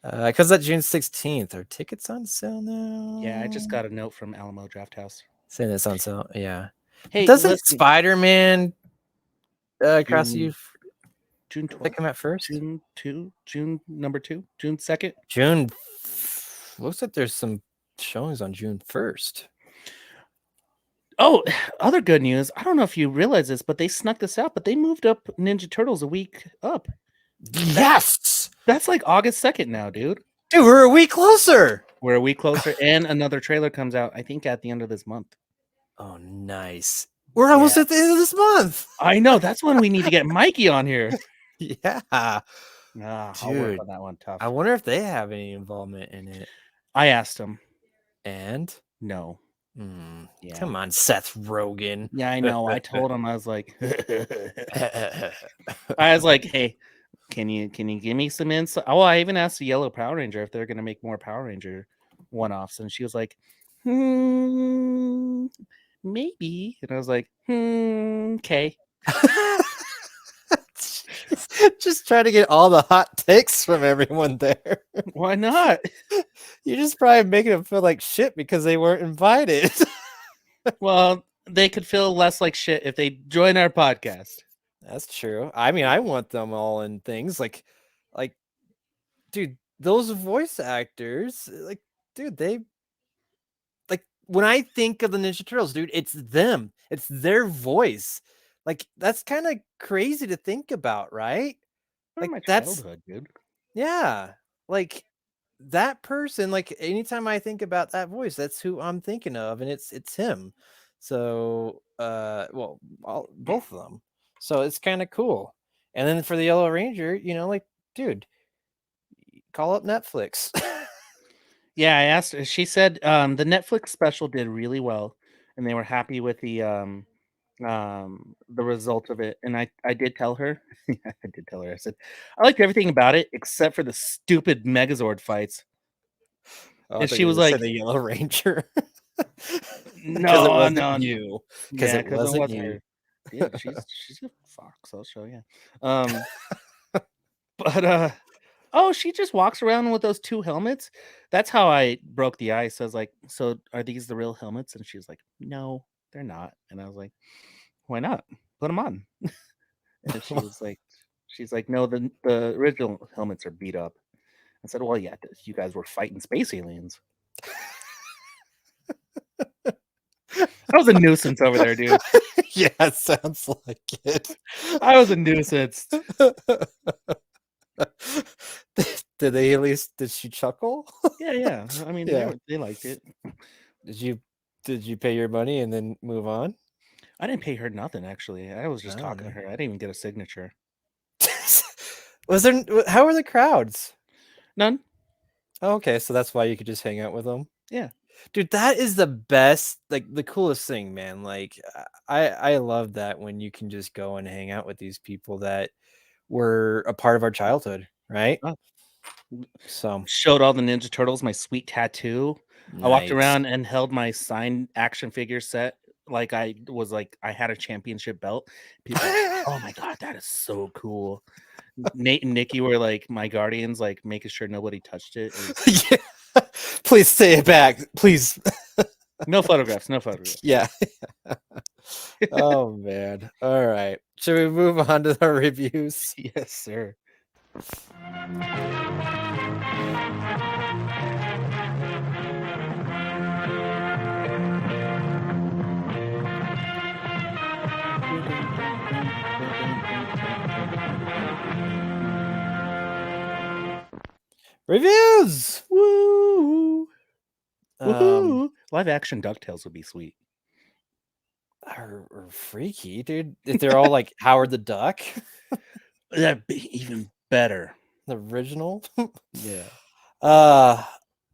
Because that June 16th, are tickets on sale now? Yeah, I just got a note from Alamo Drafthouse saying it's on sale. Yeah. Hey, doesn't Spider-Man cross you? June 12th. They come out first. June number 2, June 2nd. June. Looks like there's some showings on June 1st. Oh, other good news. I don't know if you realize this, but they snuck this out, but they moved up Ninja Turtles a week up. Yes. That's like August 2nd now, dude. Dude, we're a week closer. We're a week closer, and another trailer comes out, I think, at the end of this month. Oh, nice. We're almost at the end of this month. I know. That's when we need to get Mikey on here. Yeah. I'll Dude, work on that one tough. I wonder if they have any involvement in it. I asked him. And? No. Yeah. Come on, Seth Rogen. Yeah, I know. I told him, I was like, hey, can you give me some insight? Oh, I even asked the Yellow Power Ranger if they're going to make more Power Ranger one-offs. And she was like, maybe. And I was like, okay. Just try to get all the hot takes from everyone there. Why not? You're just probably making them feel like shit because they weren't invited. Well, they could feel less like shit if they join our podcast. That's true. I mean, I want them all in things like, dude, those voice actors, dude, they when I think of the Ninja Turtles, dude, it's them. It's their voice. That's kind of crazy to think about, right? My childhood, dude. Yeah. That person, anytime I think about that voice, that's who I'm thinking of, and it's him. So, both of them. So it's kind of cool. And then for the Yellow Ranger, dude, call up Netflix. Yeah, I asked her. She said the Netflix special did really well, and they were happy with the result of it. And I did tell her, I said, I liked everything about it except for the stupid Megazord fights. And she was like, the Yellow Ranger. No, you. Because it wasn't you. her. Yeah, she's a fox. I'll show you. But oh, she just walks around with those two helmets. That's how I broke the ice. I was like, "So are these the real helmets?" And she's like, "No, they're not." And I was like, "Why not? Put them on." And she's like, "No, the original helmets are beat up." I said, "Well, yeah, 'cause you guys were fighting space aliens." I was a nuisance over there, dude. Yeah, sounds like it. I was a nuisance. Did she chuckle? Yeah. I mean, Yeah. they liked it. Did you pay your money and then move on? I didn't pay her nothing, actually. I was just talking to Oh. her. I didn't even get a signature. Was there? How were the crowds? None. Oh, okay, so that's why you could just hang out with them. Yeah. Dude, that is the best, like the coolest thing, man. Like I love that when you can just go and hang out with these people that were a part of our childhood, right? Oh. So Showed all the Ninja Turtles my sweet tattoo. I walked nice. around and held my signed action figure set like I had a championship belt. People were like, "Oh my god, that is so cool." Nate and Nikki were like my guardians, like making sure nobody touched it. Yeah. Please say it back, please. No photographs, no photographs. Yeah. Oh man. All right. Should we move on to the reviews? Yes, sir. Reviews. Woo. Woohoo! Live action DuckTales would be sweet. Are freaky, dude. If they're all like Howard the Duck, That'd be even better. the original. Yeah. I'm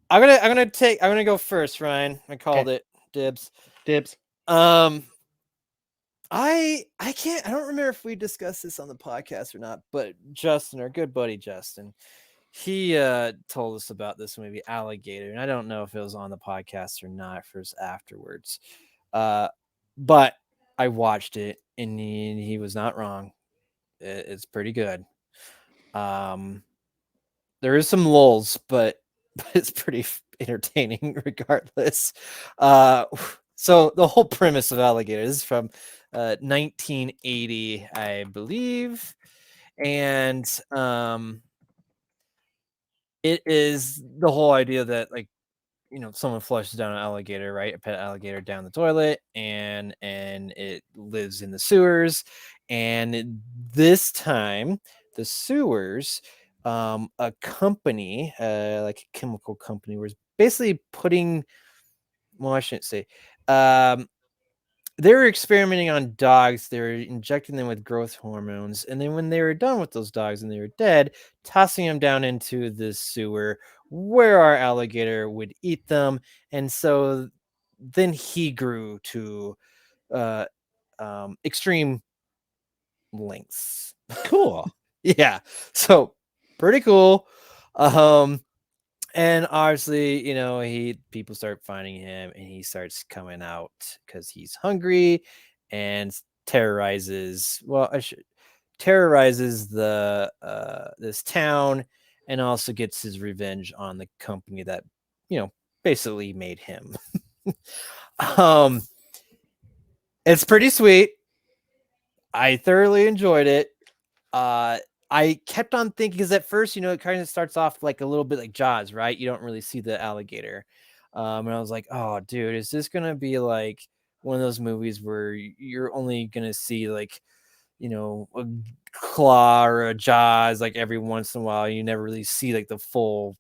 gonna go first, Ryan. I called it dibs. Dibs. I don't remember if we discussed this on the podcast or not, but Justin, our good buddy Justin, he told us about this movie Alligator, and I don't know if it was on the podcast or not first afterwards. But I watched it and he was not wrong. It's pretty good. There is some lulls, but it's pretty entertaining regardless. So the whole premise of Alligator is from 1980, I believe, and it is the whole idea that like someone flushes down an alligator, right? A pet alligator down the toilet, and it lives in the sewers. And this time, the sewers, a company, like a chemical company, was basically putting. Well, I shouldn't say. They were experimenting on dogs. They were injecting them with growth hormones, and then when they were done with those dogs and they were dead, tossing them down into the sewer where our alligator would eat them. And so then he grew to extreme lengths. Cool. Yeah, so pretty cool. And obviously, people start finding him, and he starts coming out because he's hungry and terrorizes. Terrorizes the this town, and also gets his revenge on the company that basically made him. It's pretty sweet. I thoroughly enjoyed it. I kept on thinking because at first, it kind of starts off like a little bit like Jaws, right? You don't really see the alligator. And I was like, oh, dude, is this going to be like one of those movies where you're only going to see like, a claw or a Jaws like every once in a while? You never really see like the full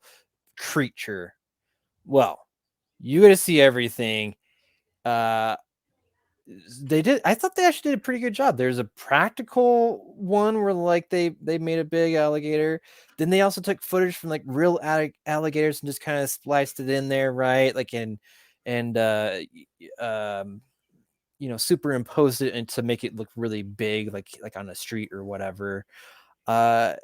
creature. Well, you got to see everything. I thought they actually did a pretty good job. There's a practical one where like they made a big alligator. Then they also took footage from like real alligators and just kind of spliced it in there, right? Like superimposed it and to make it look really big, like on a street or whatever. But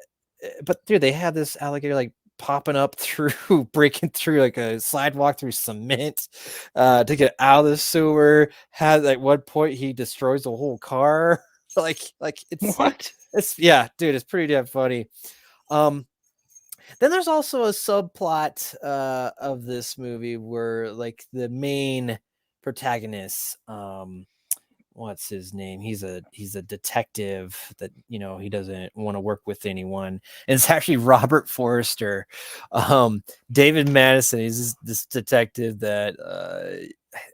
dude, they had this alligator like popping up through, breaking through like a sidewalk through cement to get out of the sewer. Has at one point he destroys the whole car. like What? it's yeah, dude, it's pretty damn funny. Then there's also a subplot of this movie where like the main protagonist, what's his name? He's a detective that he doesn't want to work with anyone. And it's actually Robert Forrester. David Madison. He's this detective that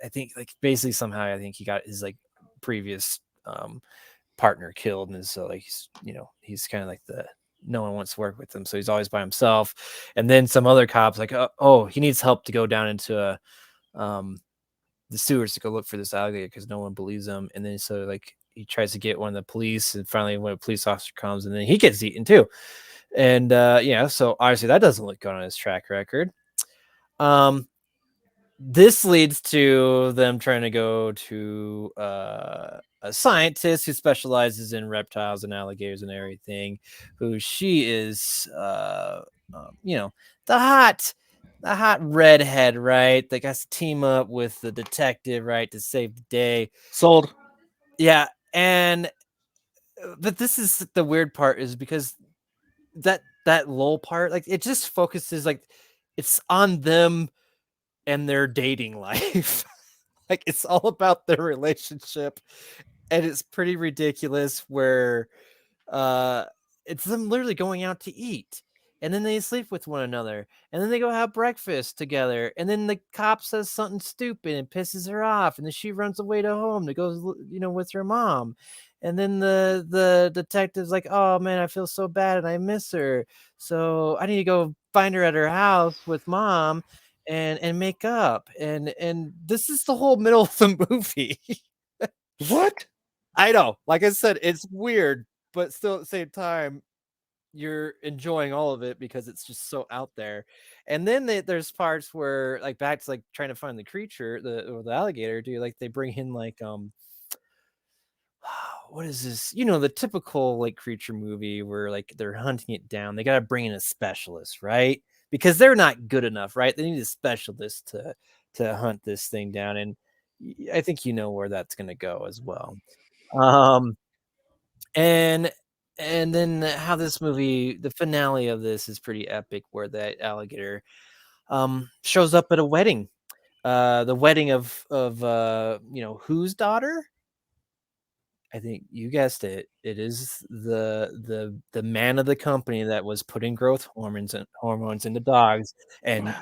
I think like basically somehow I think he got his like previous partner killed, and so like he's kind of like the no one wants to work with him, so he's always by himself. And then some other cops like, oh, he needs help to go down into the sewers to go look for this alligator because no one believes him. And then so like he tries to get one of the police, and finally when a police officer comes, and then he gets eaten too. And so obviously that doesn't look good on his track record. This leads to them trying to go to a scientist who specializes in reptiles and alligators and everything, who she is the hot redhead, right? That has to team up with the detective, right, to save the day. Sold. Yeah. And but this is the weird part, is because that lull part, like it just focuses like it's on them and their dating life. Like it's all about their relationship, and it's pretty ridiculous where it's them literally going out to eat, and then they sleep with one another, and then they go have breakfast together, and then the cop says something stupid and pisses her off, and then she runs away to home to go with her mom. And then the detective's like, oh man, I feel so bad and I miss her, so I need to go find her at her house with mom and make up. And this is the whole middle of the movie. What? I know, like I said, it's weird, but still at the same time you're enjoying all of it because it's just so out there. And then there's parts where like back to like trying to find the creature, the alligator, dude, like they bring in like what is this? The typical like creature movie where like they're hunting it down. They got to bring in a specialist, right? Because they're not good enough, right? They need a specialist to hunt this thing down. And I think you know where that's going to go as well. Um, and then how this movie, the finale of this is pretty epic, where that alligator shows up at a wedding. The wedding of whose daughter? I think you guessed it. It is the man of the company that was putting growth hormones into dogs and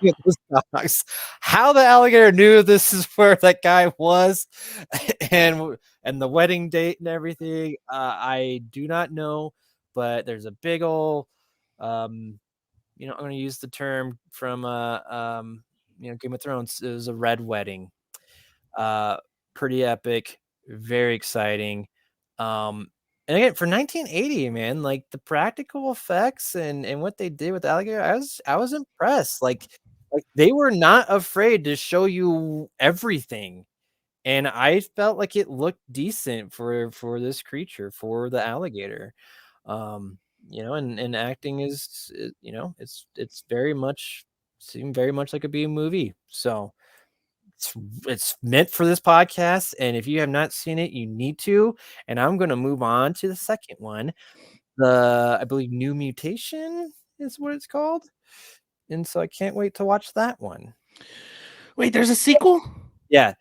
those dogs. How the alligator knew this is where that guy was, and the wedding date and everything, I do not know. But there's a big old, I'm going to use the term from Game of Thrones. It was a red wedding. Pretty epic, very exciting. And again, for 1980, man, like the practical effects and what they did with alligator, I was impressed. Like they were not afraid to show you everything, and I felt like it looked decent for this creature, for the alligator. And acting it's very much seemed very much like a B movie. So it's meant for this podcast, and if you have not seen it, you need to. And I'm going to move on to the second one. I believe New Mutation is what it's called, and so I can't wait to watch that one. Wait, there's a sequel? Yeah,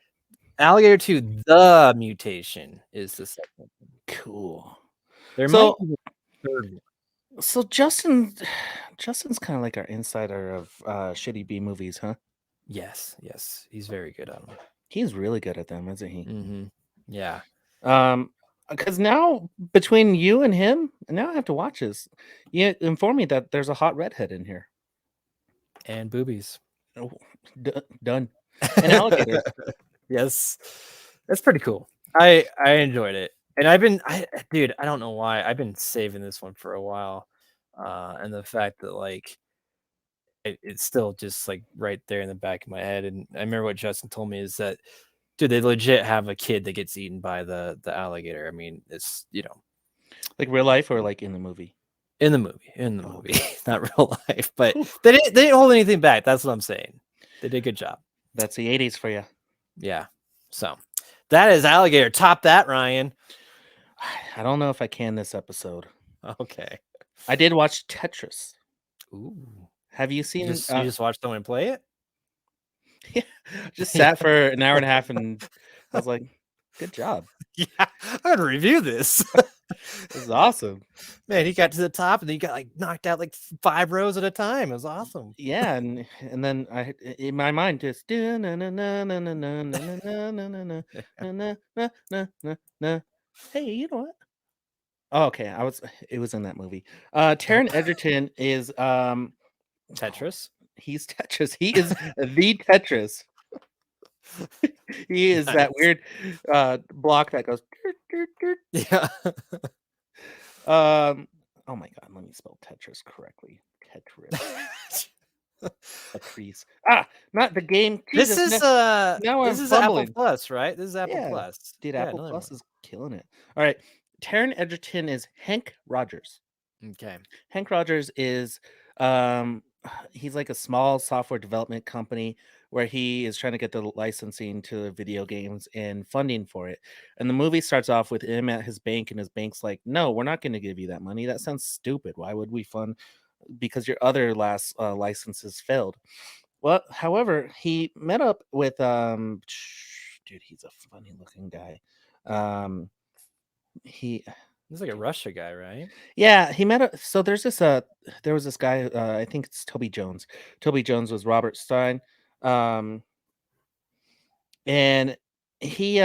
Alligator 2: The Mutation is the second one. Cool. There might be a third one. So Justin's kind of like our insider of shitty B movies, huh? Yes, he's very good at them. He's really good at them, isn't he? Mm-hmm. Yeah. Because now between you and him, now I have to watch this. You inform me that there's a hot redhead in here. And boobies. Oh, done. And alligators. Yes, that's pretty cool. I enjoyed it, and I don't know why I've been saving this one for a while, and the fact that like it's still just like right there in the back of my head. And I remember what Justin told me is that, dude, they legit have a kid that gets eaten by the alligator. I mean, it's like real life or like in the movie? In the movie, not real life, but they didn't hold anything back. That's what I'm saying. They did a good job. That's the 80s for you. Yeah. So that is Alligator. Top that, Ryan. I don't know if I can this episode. Okay. I did watch Tetris. Ooh. Have you seen? You just watched someone play it? Yeah, just sat for an hour and a half, and I was like, "Good job, Yeah, I gotta review this. this is awesome." Man, he got to the top and he got like knocked out like 5 rows at a time. It was awesome. Yeah, and then I in my mind just hey, you know what? Oh, okay, it was in that movie. Taron Egerton is Tetris. he's Tetris. He is the Tetris. He is that weird block that goes. Yeah. Oh my god, let me spell Tetris correctly. Tetris. Tetris. Not the game. This Jesus, is now I'm this is Apple fumbling. Plus, right? This is Apple Yeah, Plus. dude, Yeah, Apple another Plus one. is killing it. All right, Taron Egerton is Hank Rogers. Okay. Hank Rogers is he's like a small software development company where he is trying to get the licensing to video games and funding for it. And the movie starts off with him at his bank, and his bank's like, "No, we're not going to give you that money. That sounds stupid. Why would we fund? Because your other last licenses failed." Well, however, he met up with dude, he's a funny looking guy. He He's like a Russia guy, right? Yeah, he met a so there was this guy, I think it's Toby Jones. Toby Jones was Robert Stein. And he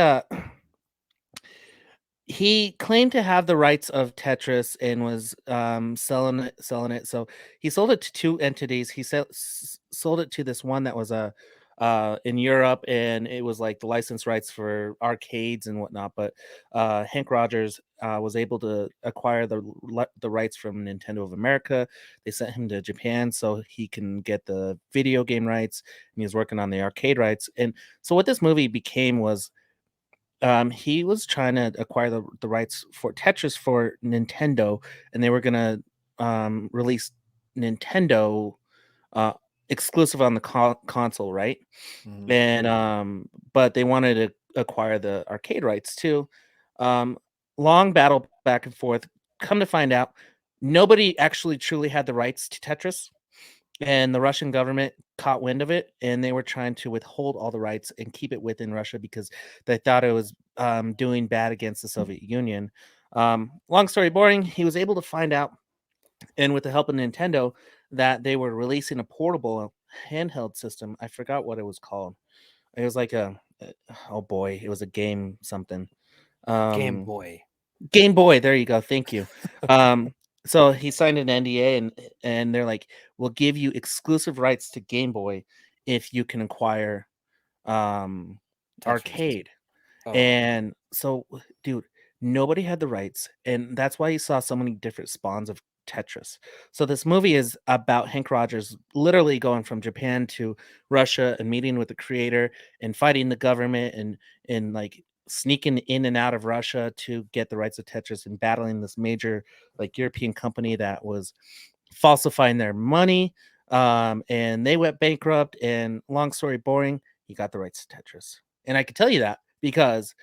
he claimed to have the rights of Tetris and was selling it. So he sold it to two entities. He sold it to this one that was in Europe, and it was like the license rights for arcades and whatnot. But Hank Rogers was able to acquire the rights from Nintendo of America. They sent him to Japan so he can get the video game rights, and he was working on the arcade rights. And so what this movie became was he was trying to acquire the rights for Tetris for Nintendo, and they were gonna release Nintendo uh, exclusive on the console, right? Mhm. And but they wanted to acquire the arcade rights too. Um, Long battle back and forth. Come to find out, nobody actually truly had the rights to Tetris, and the Russian government caught wind of it, and they were trying to withhold all the rights and keep it within Russia because they thought it was doing bad against the Soviet Union. Long story boring, he was able to find out, and with the help of Nintendo, that they were releasing a portable handheld system. I forgot what it was called. It was like oh boy, it was a game something. Game Um, Boy. Game Boy, there you go. Thank you. So he signed an NDA, and they're like, "We'll give you exclusive rights to Game Boy if you can acquire Tetris. arcade." Oh. And so, dude, nobody had the rights, and that's why you saw so many different spawns of Tetris. So this movie is about Hank Rogers literally going from Japan to Russia and meeting with the creator and fighting the government and like sneaking in and out of Russia to get the rights of Tetris and battling this major like European company that was falsifying their money. And they went bankrupt. And long story boring, he got the rights to Tetris, and I can tell you that because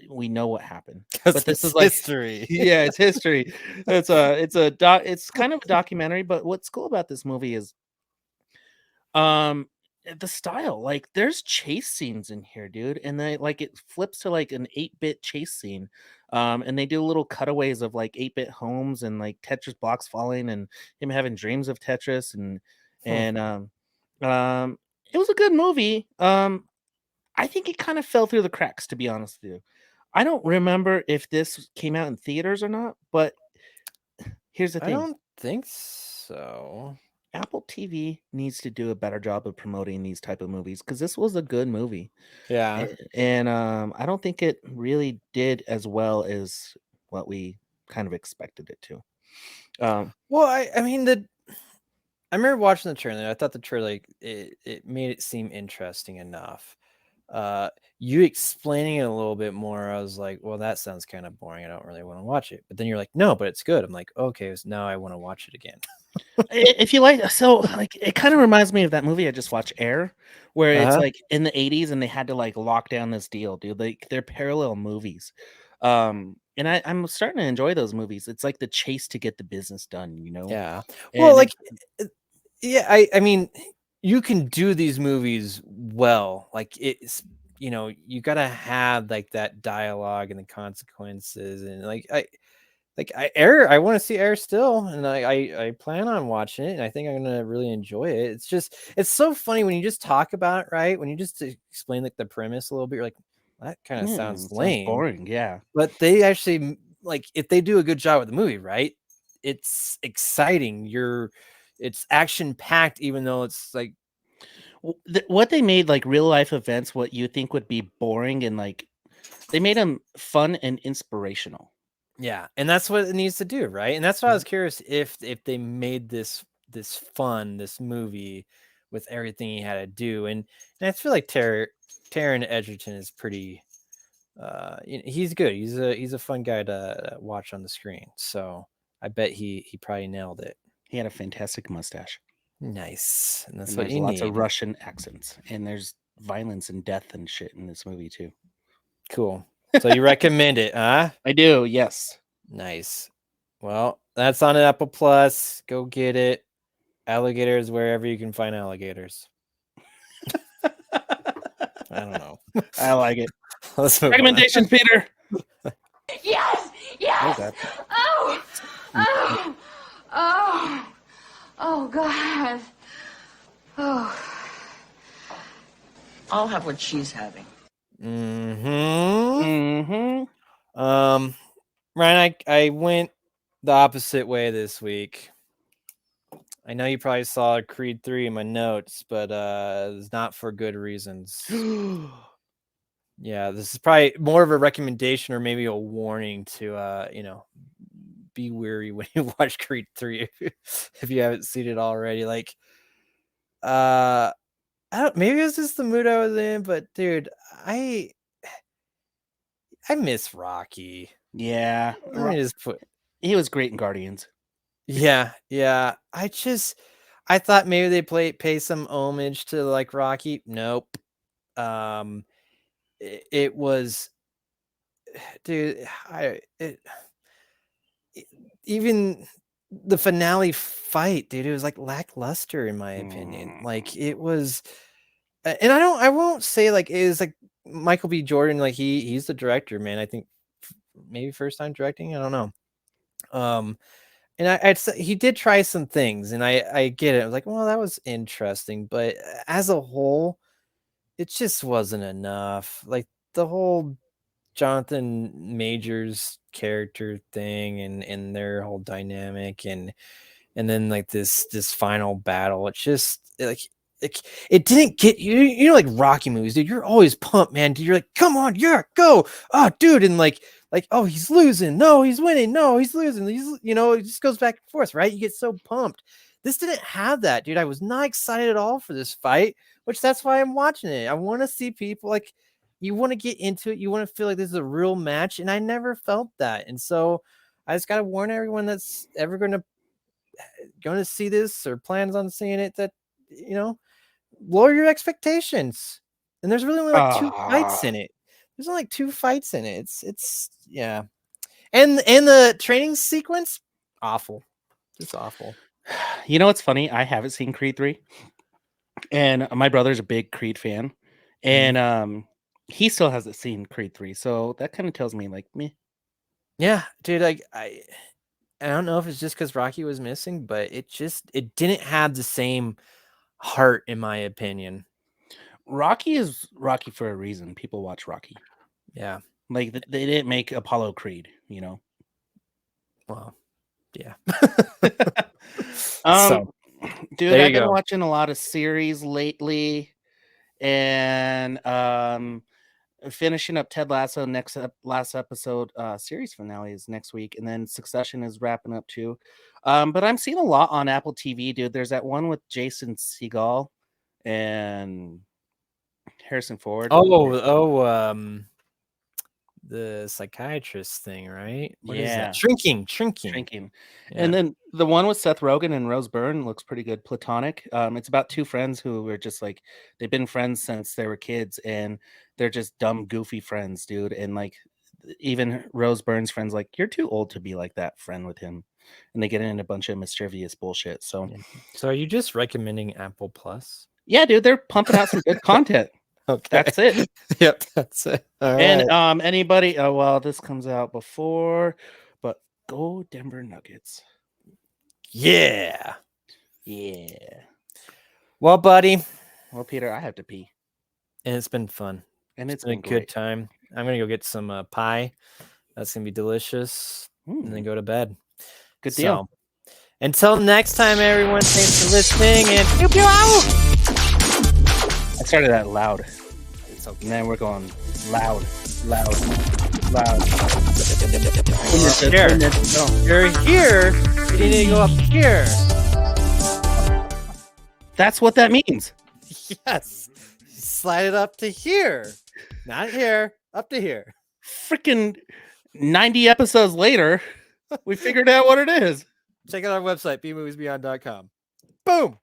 we know what happened. But this is like history. yeah, it's history. It's kind of a documentary. But what's cool about this movie is the style. Like there's chase scenes in here, dude, and they like it flips to like an 8-bit chase scene. And they do little cutaways of like 8-bit homes and like Tetris blocks falling and him having dreams of Tetris and it was a good movie. I think it kind of fell through the cracks, to be honest with you. I don't remember if this came out in theaters or not, but here's the I thing. don't think so. Apple TV needs to do a better job of promoting these type of movies because this was a good movie. Yeah. And I don't think it really did as well as what we kind of expected it to. Well, I mean I remember watching the trailer. I thought the trailer it made it seem interesting enough. you explaining it a little bit more, I was like, well, that sounds kind of boring. I don't really want to watch it. But then you're like, no, but it's good. I'm like, okay, so now I want to watch it again. If you like, so like it kind of reminds me of that movie I just watched, Air, where it's Uh-huh. like in the 80s and they had to like lock down this deal, dude. Like they're parallel movies. And I'm starting to enjoy those movies. It's like the chase to get the business done, you know? Yeah. Well, And like, yeah, I mean, you can do these movies well. Like it's, you gotta have like that dialogue and the consequences, and Air. I want to see Air still, and I plan on watching it, and I think I'm gonna really enjoy it. It's so funny when you just talk about it, right? When you just explain like the premise a little bit, you're like, that kind of sounds it sounds lame. boring. Yeah. But they actually like if they do a good job with the movie, right? It's exciting. It's action packed, even though it's like What they made like real life events, what you think would be boring, and like they made them fun and inspirational. yeah, and that's what it needs to do, right? And that's why I was curious if they made this fun, this movie with everything he had to do, and I feel like Taron Egerton is pretty. He's good. He's a fun guy to watch on the screen. So I bet he probably nailed it. He had a fantastic mustache. Nice, and that's And what there's you lots of need. Russian accents, and there's violence and death and shit in this movie too. Cool. So you recommend it, huh? I do, yes. Nice. Well, that's on Apple Plus. Go get it. Alligators wherever you can find alligators. I don't know. I like it. Let's move Recommendations, Peter. Yes! Yes! God. Oh! Oh! Oh! Oh, God. Oh. I'll have what she's having. on. Mm-hmm. Ryan, I went the opposite way this week. I know you probably saw Creed 3 in my notes, but it's not for good reasons. Yeah, this is probably more of a recommendation or maybe a warning to be wary when you watch Creed 3 if you haven't seen it already. Like I don't, maybe it was just the mood I was in, but dude, I miss Rocky. Yeah. Let me just put He was great in Guardians. Yeah. I thought maybe they pay some homage to like Rocky. Nope. It was, dude. Even the finale fight, dude. It was like lackluster in my opinion. Like it was, and I won't say like it was like Michael B. Jordan. Like he's the director, man. I think maybe first time directing. I don't know. And I'd say he did try some things, and I get it. I was like, well, that was interesting, but as a whole, it just wasn't enough. Like the whole Jonathan Majors character thing and their whole dynamic and then like this final battle, it's just it didn't get you. You know, like Rocky movies, dude. You're always pumped, man. Dude, you're like, come on, yeah, go, oh, dude, and like, oh, he's losing, no, he's winning, no, he's losing. It just goes back and forth, right? You get so pumped. This didn't have that, dude. I was not excited at all for this fight, which that's why I'm watching it. I want to see people like you want to get into it. You want to feel like this is a real match, and I never felt that. And so I just got to warn everyone that's ever going to see this or plans on seeing it that lower your expectations. And there's really only like two fights in it. There's only like two fights in it. It's yeah. And the training sequence, awful. Just awful. You know what's funny? I haven't seen Creed 3. And my brother's a big Creed fan. And he still hasn't seen Creed 3. So that kind of tells me like me. Yeah, dude, like I don't know if it's just because Rocky was missing, but it didn't have the same heart, in my opinion. Rocky is Rocky for a reason. People watch Rocky. Yeah. Like they didn't make Apollo Creed, Well, yeah. So, dude, there you I've been go. watching a lot of series lately, and finishing up Ted Lasso. Last episode series finale is next week, and then Succession is wrapping up too. But I'm seeing a lot on Apple TV, dude. There's that one with Jason Segel, and Harrison Ford. The psychiatrist thing, right? What is Yeah. that? Shrinking. Shrinking. Yeah. And then the one with Seth Rogen and Rose Byrne looks pretty good. Platonic. It's about two friends who were just like they've been friends since they were kids, and they're just dumb, goofy friends, dude. And like even Rose Byrne's friends, like you're too old to be like that friend with him, and they get in a bunch of mischievous bullshit. So, So are you just recommending Apple Plus? yeah, dude, they're pumping out some good content. Okay, That's it. Yep, that's it. All And right. anybody, well, this comes out before, but go Denver Nuggets. Yeah. Yeah. Well, buddy, Well, Peter, I have to pee, and it's been fun. and it's Been a been good great. time. I'm gonna go get some pie. That's gonna be delicious, and then go to bed. Good deal. So, until next time, everyone. Thanks for listening, and pew pew out. I started that loud, It's okay. and then we're going loud. You're here. You need to go up here. That's what that means. Yes. Slide it up to here. Not here. Up to here. Freaking 90 episodes later, we figured out what it is. Check out our website, bmoviesbeyond.com. Boom.